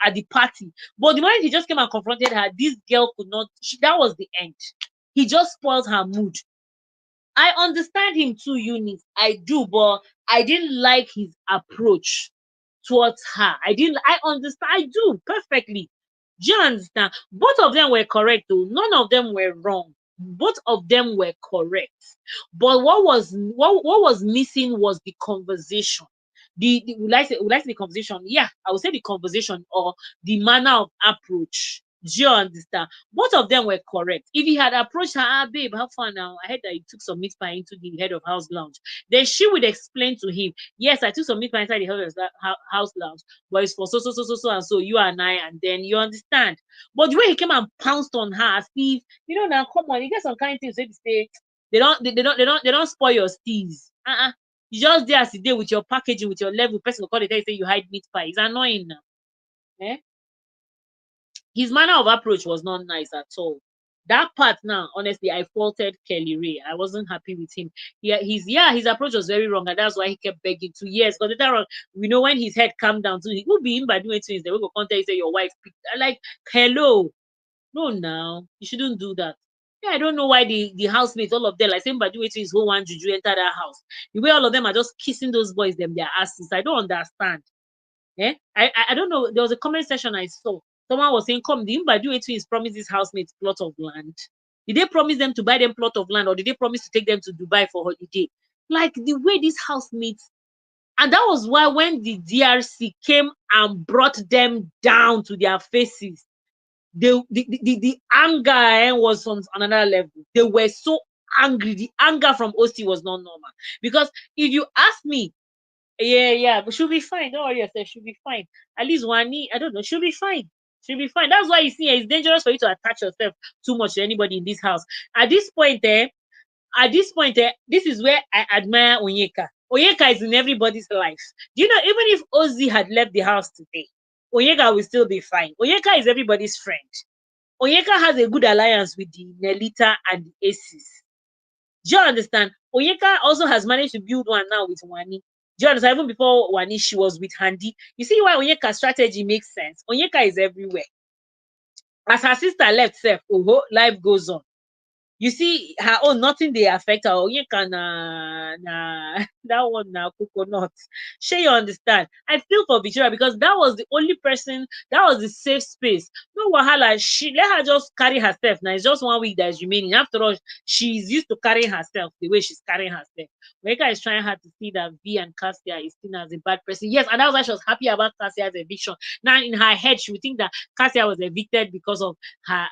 at the party. But the moment he just came and confronted her, this girl could not, that was the end. He just spoiled her mood. I understand him too, Eunice. I do, but I didn't like his approach towards her. I understand. I do perfectly. Do you understand? Both of them were correct, though. None of them were wrong. both of them were correct. But what was missing was the conversation. The would I say the conversation? Yeah, I would say the conversation or the manner of approach. Do you understand? Both of them were correct. If he had approached her, babe, how far now? I heard that you took some meat pie into the head of house lounge. Then she would explain to him, yes, I took some meat pie inside the head of house lounge, but it's for so and so, you and I, and then you understand. But the way he came and pounced on her, as if, now come on, you get some kind of things they say, they don't spoil your steez. You just there as a day with your packaging, with your level, person will call it, say you hide meat pie. It's annoying now. Eh? His manner of approach was not nice at all. That part now, honestly, I faulted Kelly Ray. I wasn't happy with him. His approach was very wrong, and that's why he kept begging 2 years. Because later on, we know when his head calmed down, he will be in by doing things. They will go contact say your wife picked. Like, hello, no, now you shouldn't do that. Yeah, I don't know why the housemates, all of them, like same by doing things, whole one juju enter that house. The way all of them are just kissing those boys, them their asses. I don't understand. I don't know. There was a comment section I saw. Someone was saying, come, the Mbadu twins promised these housemates plot of land. Did they promise them to buy them plot of land, or did they promise to take them to Dubai for holiday? Like the way these housemates, and that was why when the DRC came and brought them down to their faces, the anger was on another level. They were so angry. The anger from Ocee was not normal. Because if you ask me, yeah, but she'll be fine. Don't worry yourself, she'll be fine. At least Wani, I don't know, she'll be fine. She'll be fine. That's why you see it's dangerous for you to attach yourself too much to anybody in this house. At this point, this is where I admire Onyeka. Onyeka is in everybody's life. Do you know, even if Ocee had left the house today, Onyeka will still be fine. Onyeka is everybody's friend. Onyeka has a good alliance with the Nelita and the Aces. Do you understand? Onyeka also has managed to build one now with Wani. Do you understand? Even before Wani, she was with Handy. You see why Onyeka's strategy makes sense? Onyeka is everywhere. As her sister left, life goes on. You see her own, nothing they affect her. Onyeka na that one now coconut. Sure, you understand? I feel for Victoria because that was the only person, that was the safe space. No wahala, she let her just carry herself. Now it's just 1 week that is remaining. After all, she's used to carrying herself the way she's carrying herself. Onyeka is trying hard to see that V and Kassia is seen as a bad person. Yes, and that's why she was happy about Kassia's eviction. Now in her head, she would think that Kassia was evicted because of her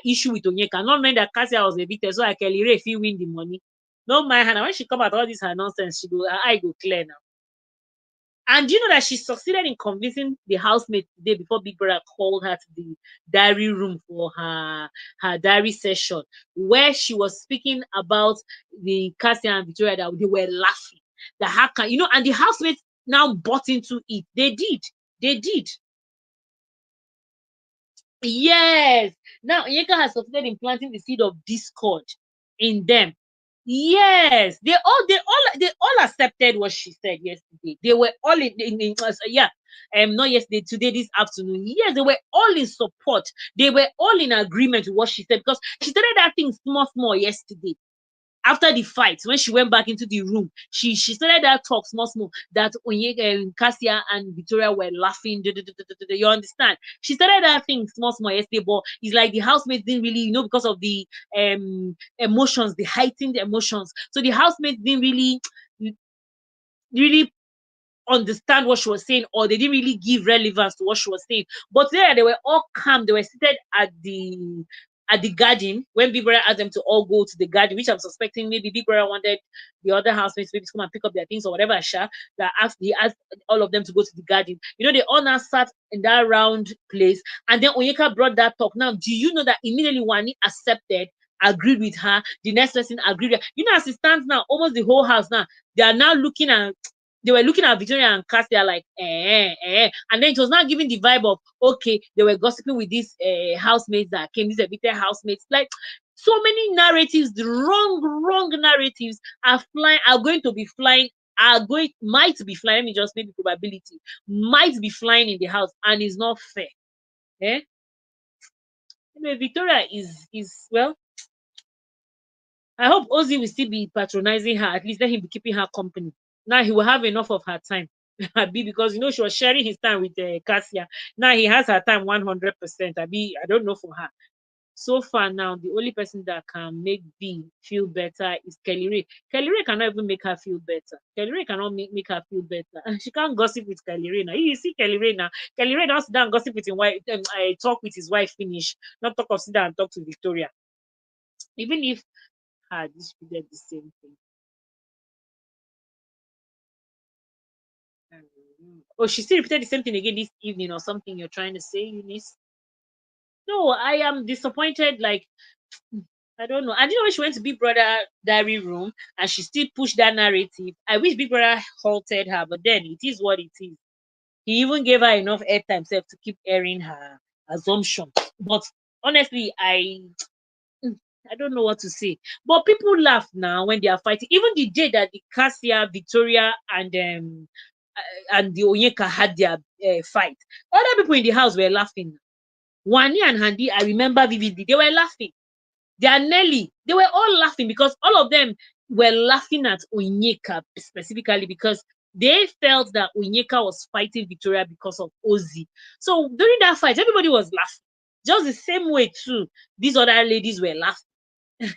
issue with Onyeka. Not meant that Kassia was evicted, so I Kelly Ray if you win the money. No mind her. When she come out all this her nonsense, her eye go clear now. And you know that she succeeded in convincing the housemate today before Big Brother called her to the diary room for her diary session, where she was speaking about the Kassia and Victoria, that they were laughing. The hacker, and the housemates now bought into it. They did. They did. Yes. Now Onyeka has succeeded in planting the seed of discord in them. Yes, they all accepted what she said yesterday. They were all not yesterday, today, this afternoon. Yes, they were all in support. They were all in agreement with what she said, because she started that thing small yesterday. After the fight, when she went back into the room, she started that talk small that Onyeka and Kassia and Victoria were laughing. You understand? She started that thing small yesterday, but it's like the housemates didn't really, because of the emotions, the heightened emotions. So the housemates didn't really understand what she was saying, or they didn't really give relevance to what she was saying. But there they were all calm. They were seated at the garden when Big Brother asked them to all go to the garden, which I'm suspecting maybe Big Brother wanted the other housemates maybe to come and pick up their things or whatever. He asked all of them to go to the garden. They all now sat in that round place, and then Onyeka brought that talk. Now, do you know that immediately Wani accepted, agreed with her, the next person agreed with her. As it stands now, almost the whole house now, they are now looking at they were looking at Victoria and Kassia like, and then it was not giving the vibe of, okay, they were gossiping with these housemates that came, these evicted housemates. Like, so many narratives, the wrong narratives are going to be flying, might be flying, let me just maybe probability, might be flying in the house, and it's not fair. Victoria is well, I hope Ocee will still be patronizing her. At least let him be keeping her company. Now he will have enough of her time. Because she was sharing his time with Kassia. Now he has her time 100%. I don't know for her. So far now, the only person that can make B feel better is Kelly Ray. Kelly Ray cannot even make her feel better. Kelly Ray cannot make her feel better. She can't gossip with Kelly Ray now. You see Kelly Ray now. Kelly Ray don't sit down and gossip with his wife. Talk with his wife finish. Not talk of sit down and talk to Victoria. Even if this did the same thing. Oh, she still repeated the same thing again this evening or something you're trying to say, Eunice? No, I am disappointed. Like, I don't know. I didn't know when she went to Big Brother diary room and she still pushed that narrative. I wish Big Brother halted her, but then it is what it is. He even gave her enough airtime self to keep airing her assumption. But honestly, I don't know what to say. But people laugh now when they are fighting. Even the day that the Kassia, Victoria, and the Onyeka had their fight, other people in the house were laughing. Wani and Handy, I remember vividly, they were laughing. They are Nelly, they were all laughing because all of them were laughing at Onyeka specifically because they felt that Onyeka was fighting Victoria because of Ocee. So during that fight, everybody was laughing. Just the same way too, these other ladies were laughing.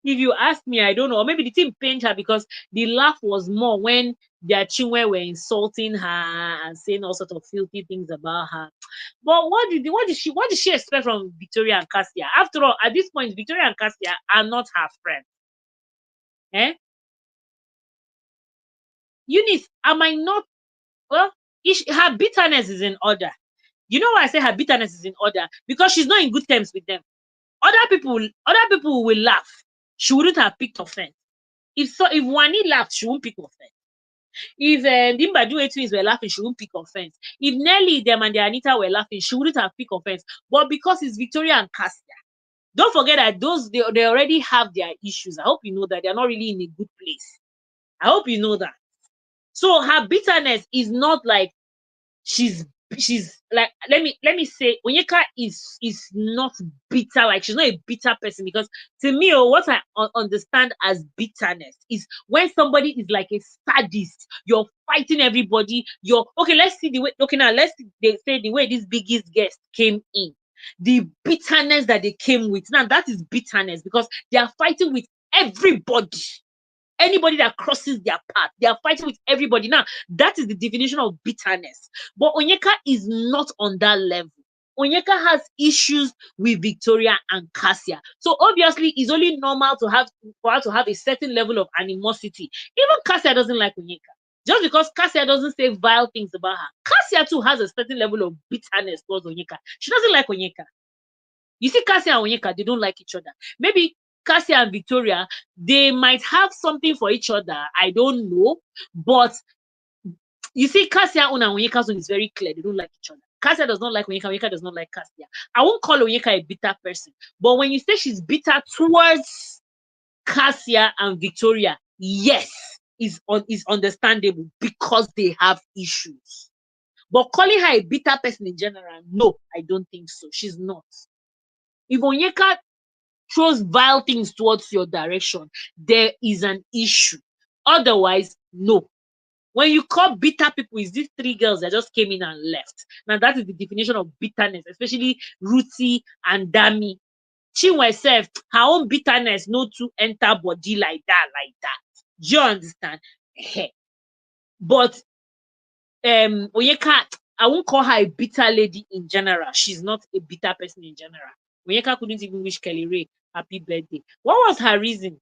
If you ask me, I don't know. Or maybe the team pained her because the laugh was more when their chinwe were insulting her and saying all sorts of filthy things about her. But what did she expect from Victoria and Kassia? After all, at this point, Victoria and Kassia are not her friends. Eh? Eunice, am I not? Well, her bitterness is in order. You know why I say her bitterness is in order? Because she's not in good terms with them. Other people will laugh. She wouldn't have picked offense. If Wani laughed, she won't pick offense. If Dimbadu twins were laughing, she won't pick offense. If Nelly, them and the Anita were laughing, she wouldn't have picked offense. But because it's Victoria and Kassia, don't forget that they already have their issues. I hope you know that they're not really in a good place. I hope you know that. So her bitterness is not like she's like, let me say Onyeka is not bitter. Like, she's not a bitter person, because to me, what I understand as bitterness is when somebody is like a sadist. You're fighting everybody. You're okay. Let's see the way. Okay, now they say the way this biggest guest came in, the bitterness that they came with. Now that is bitterness because they are fighting with everybody. Anybody that crosses their path, they are fighting with everybody. Now, that is the definition of bitterness. But Onyeka is not on that level. Onyeka has issues with Victoria and Kassia. So obviously, it's only normal for her to have a certain level of animosity. Even Kassia doesn't like Onyeka. Just because Kassia doesn't say vile things about her, Kassia too has a certain level of bitterness towards Onyeka. She doesn't like Onyeka. You see, Kassia and Onyeka, they don't like each other. Maybe Kassia and Victoria, they might have something for each other. I don't know. But you see, Kassia and Onyeka's one is very clear. They don't like each other. Kassia does not like Onyeka. Onyeka does not like Kassia. I won't call Onyeka a bitter person. But when you say she's bitter towards Kassia and Victoria, yes, is understandable because they have issues. But calling her a bitter person in general, no, I don't think so. She's not. If Onyeka throws vile things towards your direction, there is an issue. Otherwise, no. When you call bitter people, it's these three girls that just came in and left. Now, that is the definition of bitterness, especially Ruthie and Dami. Chinwe herself, her own bitterness, no to enter body like that. Do you understand? But Onyeka, I won't call her a bitter lady in general. She's not a bitter person in general. Onyeka couldn't even wish Kelly Ray happy birthday. What was her reason?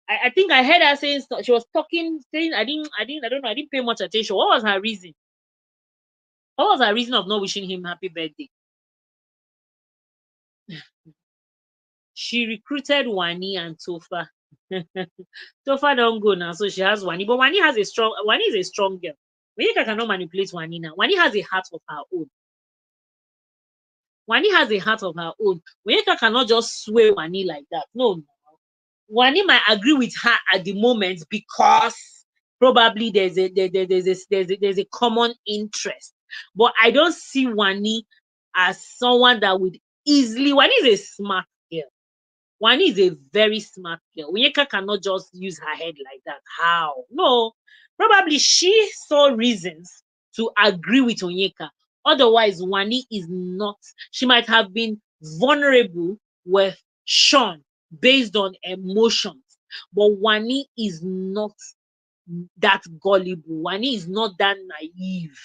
I think I heard her saying she was talking, saying I don't know, I didn't pay much attention. What was her reason? What was her reason of not wishing him happy birthday? She recruited Wani and Topher. Topher don't go now, so she has Wani. But Wani is a strong girl. Onyeka cannot manipulate Wani now. Wani has a heart of her own. Wani has a heart of her own. Onyeka cannot just sway Wani like that. No. Wani might agree with her at the moment because probably there's a common interest. But I don't see Wani as someone that would easily. Wani is a smart girl. Wani is a very smart girl. Onyeka cannot just use her head like that. How? No. Probably she saw reasons to agree with Onyeka. Otherwise, Wani is not. She might have been vulnerable with Sean based on emotions, but Wani is not that gullible. Wani is not that naive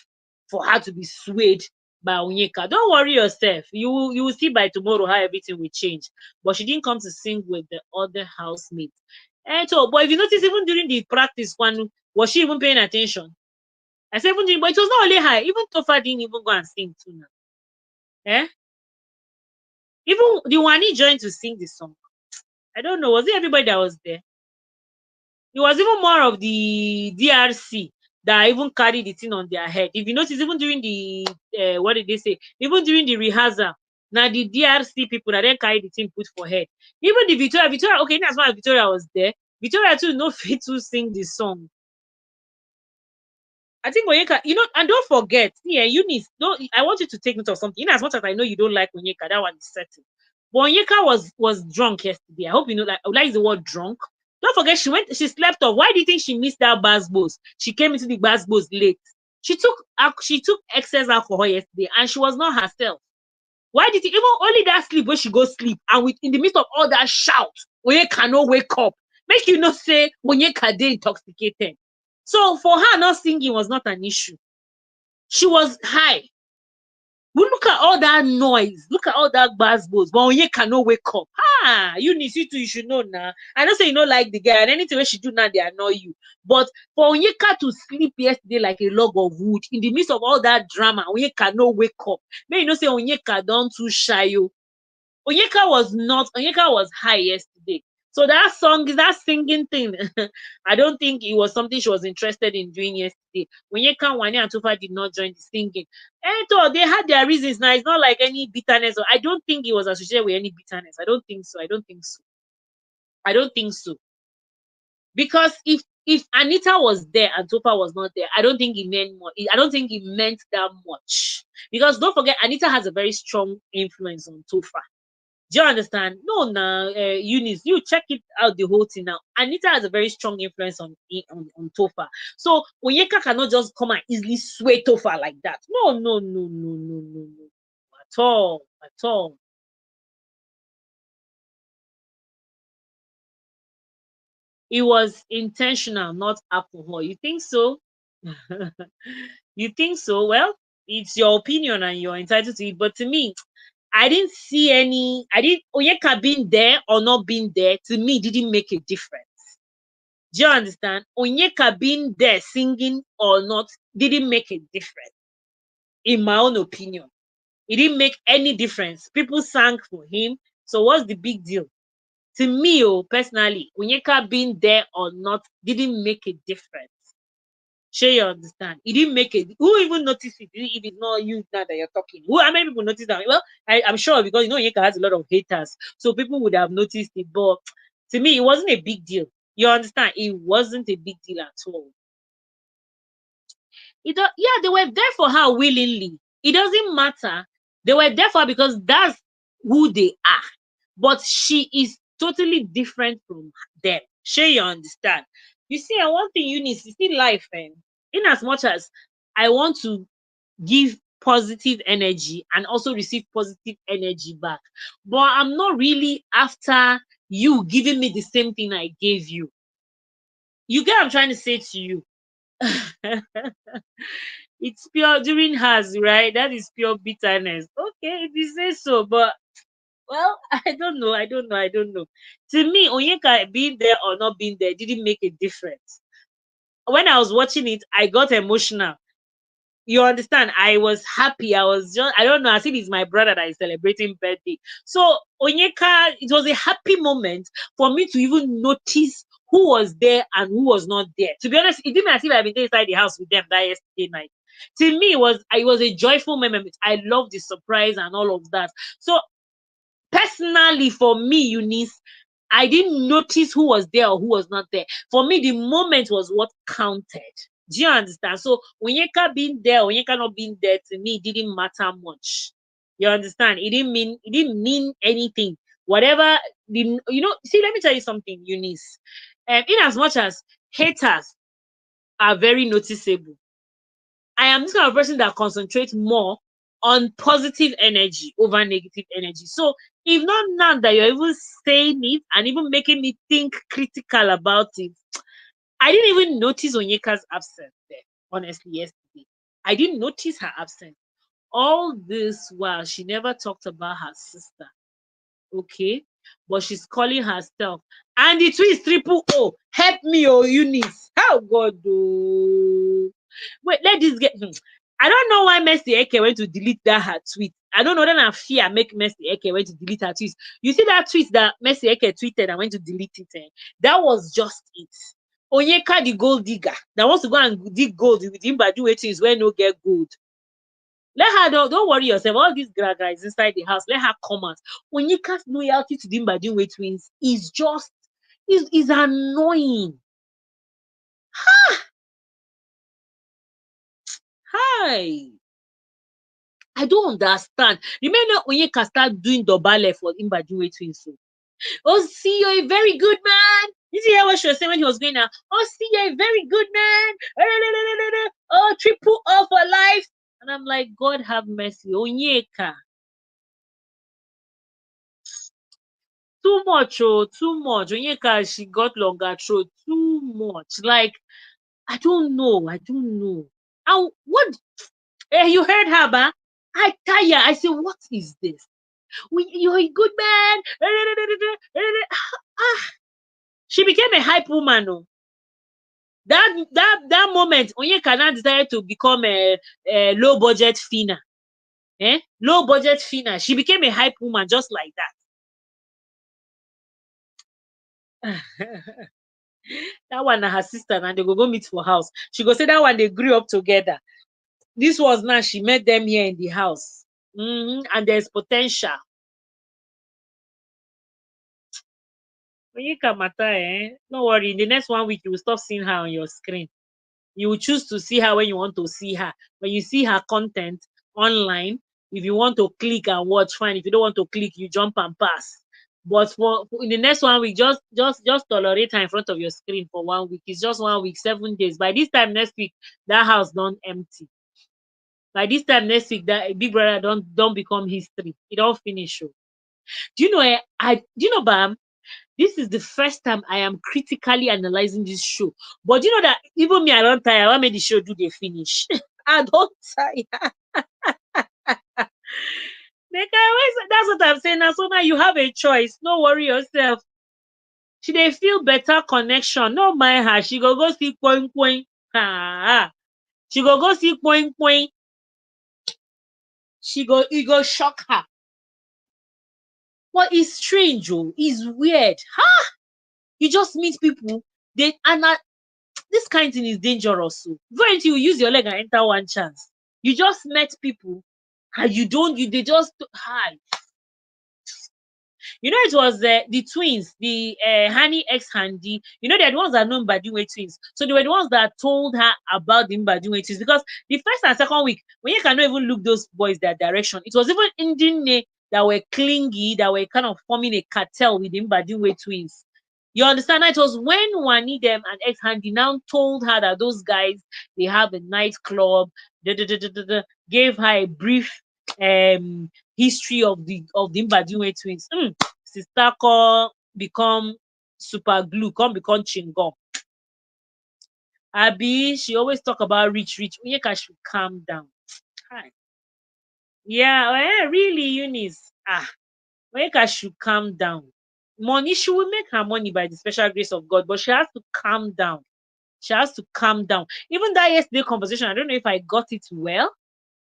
for her to be swayed by Onyeka. Don't worry yourself. You will see by tomorrow how everything will change. But she didn't come to sing with the other housemates. And so, but if you notice, even during the practice, one was she even paying attention? I said even during, but it was not only her. Even Topher didn't even go and sing too now. Eh? Even the Wani joined to sing the song. I don't know. Was it everybody that was there? It was even more of the DRC that even carried the thing on their head. If you notice, even during the what did they say? Even during the rehearsal, now the DRC people that then carried the thing put for head. Even the Victoria, okay, that's why Victoria was there. Victoria too no fit to sing the song. I think Onyeka, and don't forget, yeah, Eunice, don't I want you to take note of something. In as much as I know you don't like Onyeka, that one is certain. But Onyeka was drunk yesterday. I hope you know that. I would like the word drunk. Don't forget, she slept off. Why do you think she missed that Basbos? She came into the Basbos late. She took excess alcohol yesterday and she was not herself. Why did you even only that sleep when she go sleep and with in the midst of all that shout, Onyeka no wake up. Make you not say Onyeka dey intoxicated. So for her, not singing was not an issue. She was high. We look at all that noise, look at all that bass-bows, but Onyeka no wake up. Eunice, you too, you should know now. I don't say you don't like the girl, and anything where she do now, they annoy you. But for Onyeka to sleep yesterday like a log of wood, in the midst of all that drama, Onyeka no wake up. May you know say Onyeka don't too shy. Onyeka was high yesterday. So that singing thing, I don't think it was something she was interested in doing yesterday. Onyeka, Wani, and Topher did not join the singing. And so they had their reasons now. It's not like any bitterness. I don't think it was associated with any bitterness. I don't think so. I don't think so. I don't think so. Because if Anita was there and Topher was not there, I don't think it meant more. I don't think it meant that much. Because don't forget, Anita has a very strong influence on Topher. Do you understand? No, Eunice, you check it out the whole thing now. Anita has a very strong influence on Topher. So Onyeka cannot just come and easily sway Topher like that. No, no, no, no, no, no, no. At all, at all. It was intentional, not alcohol. You think so? You think so? Well, it's your opinion and you're entitled to it. But to me, I didn't see any. Onyeka being there or not being there, to me, didn't make a difference. Do you understand? Onyeka being there singing or not didn't make a difference, in my own opinion. It didn't make any difference. People sang for him. So what's the big deal? To me, personally, Onyeka being there or not didn't make a difference. Sure, you understand? It didn't make it. Who even noticed it if it's not you now that you're talking? How many people noticed that? Well, I'm sure because Onyeka has a lot of haters, so people would have noticed it. But to me, it wasn't a big deal. You understand? It wasn't a big deal at all. Yeah, they were there for her willingly. It doesn't matter. They were there for her because that's who they are. But she is totally different from them. Sure, you understand? You see, and one thing you need to see life, in as much as I want to give positive energy and also receive positive energy back, but I'm not really after you giving me the same thing I gave you. You get what I'm trying to say to you? It's pure during hers, right? That is pure bitterness. Okay, if you say so, but well, I don't know. I don't know. To me, Onyeka being there or not being there didn't make a difference. When I was watching it, I got emotional. You understand? I was happy. I was just, I don't know, as if it's my brother that is celebrating birthday. So Onyeka, it was a happy moment for me to even notice who was there and who was not there. To be honest, it didn't as if I've been inside the house with them that yesterday night. To me, it was a joyful moment. I love the surprise and all of that. So personally, for me, Eunice, I didn't notice who was there or who was not there. For me, the moment was what counted. Do you understand? So Onyeka being there, Onyeka not being there, to me didn't matter much. You understand? It didn't mean anything. Whatever see, let me tell you something, Eunice. In as much as haters are very noticeable, I am this kind of person that concentrates more on positive energy over negative energy. So if not now that you're even saying it and even making me think critical about it, I didn't even notice Onyeka's absence there, honestly, yesterday. I didn't notice her absence. All this while, she never talked about her sister, okay? But she's calling herself. And the tweet is triple O. Help me, oh, Eunice. How God, oh. Wait, let this get. I don't know why Mercy Eke went to delete that her tweet. I don't know. Then I fear make Mercy Eke went to delete her tweet. You see that tweet that Mercy Eke tweeted and went to delete it? That was just it. Onyeka the gold digger that wants to go and dig gold with him by doing things where no get gold. Let her don't worry yourself. All these guys inside the house, let her come out. Onyeka's loyalty to the Mbadiwe twins is just is annoying. Hi. I don't understand. Remember when you can start doing dobale for Mbadiwe twins. So. Oh, see, you're a very good man. You see what she was saying when he was going now? Oh, see, you're a very good man. Oh, triple O for life. And I'm like, God have mercy. Onyeka. Too much, oh, too much. Onyeka, she got longer throat. Too much. Like, I don't know. I don't know. And what? You heard her, ba? I tire. I say, what is this? You're a good man. She became a hype woman. Oh. That moment, Onyeka now decided to become a low budget Fina. Low budget Fina. She became a hype woman just like that. That one and her sister, and they go meet for house. She go say that one they grew up together. This was now she met them here in the house. And there's potential. Onyeka matter, don't worry. In the next 1 week, you will stop seeing her on your screen. You will choose to see her when you want to see her. When you see her content online, if you want to click and watch, fine. If you don't want to click, you jump and pass. But for in the next 1 week, just tolerate her in front of your screen for 1 week. It's just 1 week, 7 days. By this time next week, that house don't empty. By this time next week, that Big Brother don't become history. It all finish. Oh. Do you know? Do you know, Bam? This is the first time I am critically analyzing this show. But you know that even me, I don't tire. I made the show do the finish. I don't tire. That's what I'm saying. Now, so now you have a choice. No worry yourself. She they feel better connection. No mind her. She go see point point. She go see point point. It go shock her. But it's strange, oh. It's weird. You just meet people. This kind of thing is dangerous. So very until you use your leg and enter one chance. You just met people and they just hi. You know, it was the twins, the Hani ex Handy. You know, they're the ones that know Mbadiwe twins. So they were the ones that told her about the Mbadiwe twins because the first and second week, when you cannot even look those boys their direction, it was even Indian that were clingy, that were kind of forming a cartel with the Mbadiwe twins. You understand? It was when Wani them and ex Handy now told her that those guys they have a nightclub, gave her a brief history of the Mbadiwe twins. Sister come become super glue, come become chingom. Abi, she always talk about rich. Onyeka should calm down. Hi. Yeah, really, Eunice. Onyeka should calm down. Money, she will make her money by the special grace of God, but she has to calm down. She has to calm down. Even that yesterday conversation, I don't know if I got it well.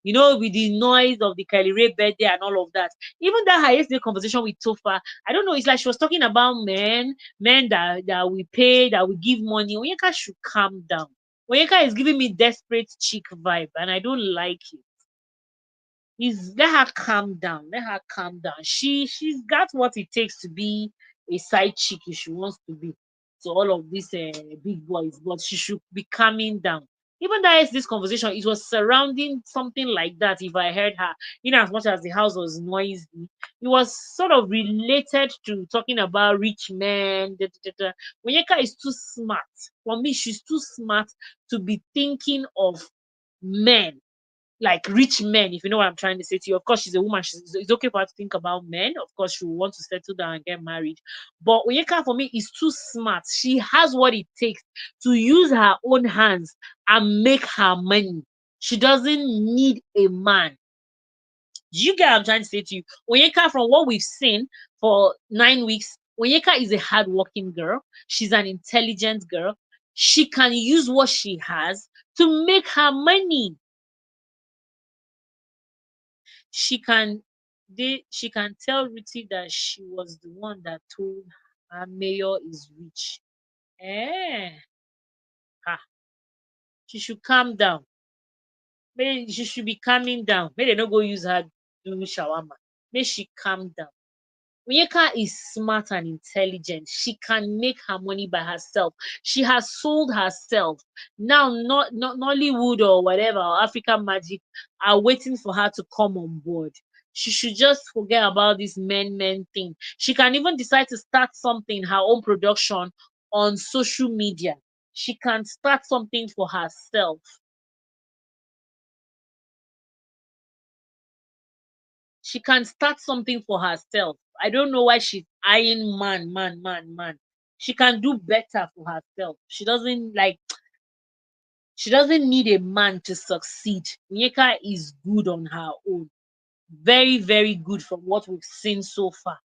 You know, with the noise of the Kylie Ray birthday and all of that. Even that her yesterday conversation with Topher, I don't know, it's like she was talking about men that we pay, that we give money. Onyeka should calm down. Onyeka is giving me desperate chick vibe, and I don't like it. Let her calm down. Let her calm down. She's got what it takes to be a side chick if she wants to be to all of these big boys, but she should be calming down. Even that is this conversation, it was surrounding something like that. If I heard her, as much as the house was noisy, it was sort of related to talking about rich men. Onyeka is too smart. For me, she's too smart to be thinking of men like rich men, if you know what I'm trying to say to you. Of course, she's a woman. It's okay for her to think about men. Of course, she will want to settle down and get married. But Onyeka for me is too smart. She has what it takes to use her own hands and make her money. She doesn't need a man. Do you get what I'm trying to say to you? Onyeka, from what we've seen for 9 weeks, Onyeka is a hardworking girl. She's an intelligent girl. She can use what she has to make her money. She can she can tell Ruthie that she was the one that told her mayor is rich. Eh, ah, she should calm down. Maybe she should be calming down. Maybe they don't go use her do shawarma. May she calm down. Onyeka is smart and intelligent. She can make her money by herself. She has sold herself. Now, not Nollywood or whatever, or African Magic are waiting for her to come on board. She should just forget about this men thing. She can even decide to start something, her own production on social media. She can start something for herself. She can start something for herself. I don't know why she's eyeing man. She can do better for herself. She doesn't need a man to succeed. Onyeka is good on her own. Very, very good from what we've seen so far.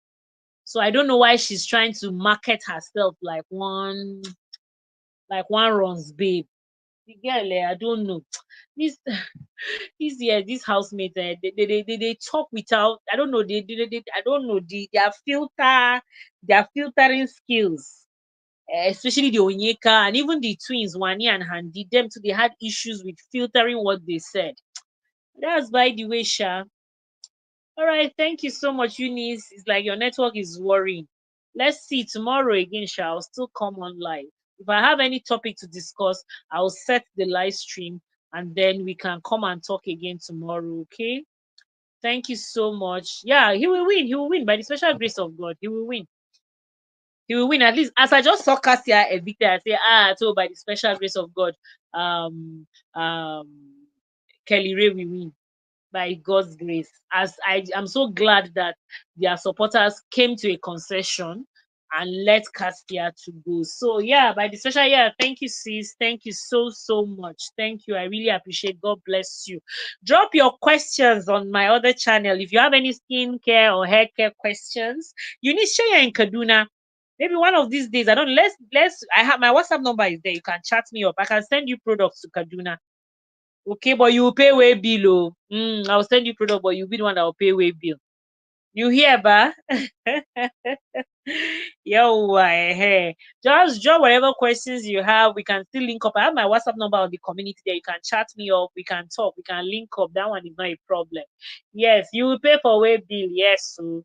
So I don't know why she's trying to market herself like one runs babe. The girl, I don't know. This this housemate, they talk without, I don't know, I don't know, their filtering skills, especially the Onyeka and even the twins, Wani and Handy, them too, they had issues with filtering what they said. That's by the way, Sha. All right, thank you so much, Eunice. It's like your network is worrying. Let's see tomorrow again, Sha. I'll still come on live. If I have any topic to discuss, I'll set the live stream and then we can come and talk again tomorrow, okay? Thank you so much. Yeah, he will win. He will win by the special grace of God. He will win. He will win. At least as I just saw Kassia evicted, I say, so by the special grace of God, um, Kelly Ray will win by God's grace. As I'm so glad that their supporters came to a concession and let Kassia to go. So yeah, by the special, yeah, thank you, sis. Thank you so much. Thank you. I really appreciate. God bless you. Drop your questions on my other channel. If you have any skincare or hair care questions, you need share in Kaduna. Maybe one of these days, I don't let's I have my WhatsApp number is there. You can chat me up. I can send you products to Kaduna. Okay, but you will pay way bill. Oh. I'll send you product, but you'll be the one that will pay way bill. You hear, ba? Yo, hey. Just drop whatever questions you have. We can still link up. I have my WhatsApp number on the community there. You can chat me up. We can talk. We can link up. That one is not a problem. Yes, you will pay for way bill. Yes, so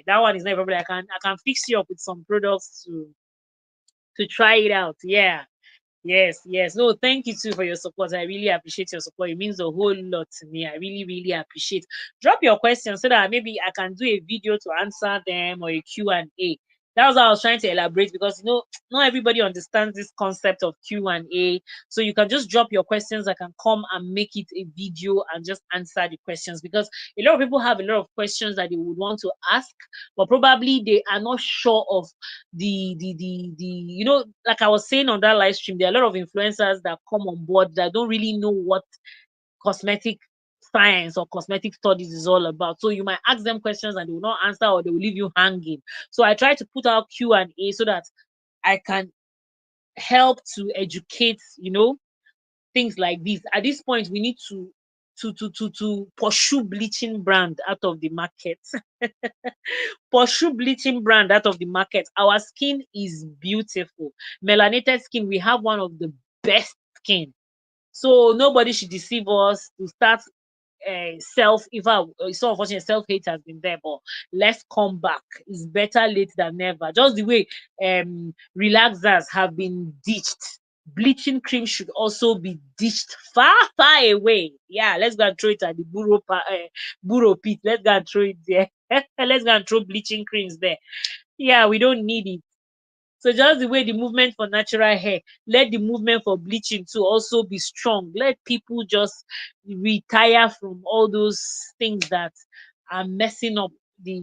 that one is not a problem. I can fix you up with some products to try it out. Yeah. Yes, yes. No, thank you too for your support. I really appreciate your support. It means a whole lot to me. I really, really appreciate. Drop your questions so that maybe I can do a video to answer them or a Q&A. That was what I was trying to elaborate because not everybody understands this concept of Q&A. So you can just drop your questions. I can come and make it a video and just answer the questions because a lot of people have a lot of questions that they would want to ask, but probably they are not sure of the like I was saying on that live stream, there are a lot of influencers that come on board that don't really know what cosmetic science or cosmetic studies is all about. So you might ask them questions and they will not answer or they will leave you hanging. So I try to put out Q&A so that I can help to educate, things like this. At this point, we need to pursue bleaching brand out of the market. Pursue bleaching brand out of the market. Our skin is beautiful. Melanated skin, we have one of the best skin. So nobody should deceive us to start self. If it's so unfortunate, self hate has been there, but let's come back. It's better late than never. Just the way relaxers have been ditched, bleaching cream should also be ditched far away. Yeah, let's go and throw it at the burrow pit. Let's go and throw it there. Let's go and throw bleaching creams there. Yeah, we don't need it. So just the way the movement for natural hair, let the movement for bleaching to also be strong. Let people just retire from all those things that are messing up the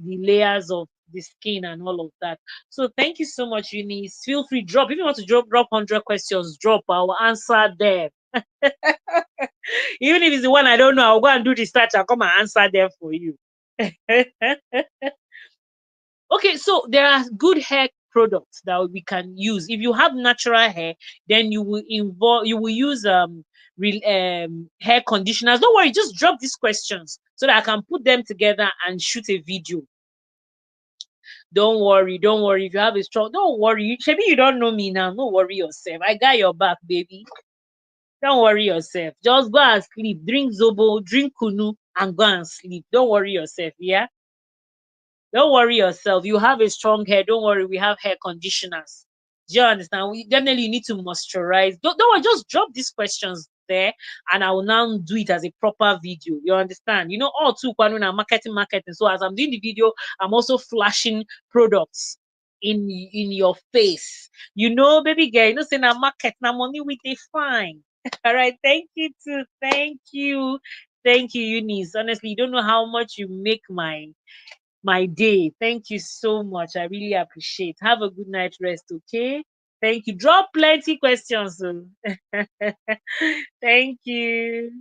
layers of the skin and all of that. So thank you so much, Eunice. Feel free, drop if you want to drop 100 questions, drop. I will answer them. Even if it's the one I don't know, I'll go and do the research. I'll come and answer them for you. Okay, so there are good hair products that we can use. If you have natural hair, then you will use hair conditioners. Don't worry, just drop these questions so that I can put them together and shoot a video. Don't worry, don't worry. If you have a strong, don't worry. Maybe you don't know me now. Don't worry yourself. I got your back, baby. Don't worry yourself. Just go and sleep. Drink zobo, drink kunu, and go and sleep. Don't worry yourself. Yeah. Don't worry yourself. You have a strong hair. Don't worry. We have hair conditioners. Do you understand? We definitely need to moisturize. Don't worry. Just drop these questions there, and I will now do it as a proper video. You understand? You know, all too when I'm marketing. So as I'm doing the video, I'm also flashing products in your face. You know, baby girl. You know, saying I'm market now money with a fine. All right. Thank you too. Thank you. Thank you, Eunice. Honestly, you don't know how much you make my day. Thank you so much. I really appreciate. Have a good night rest, okay? Thank you. Drop plenty questions. Oh. Thank you.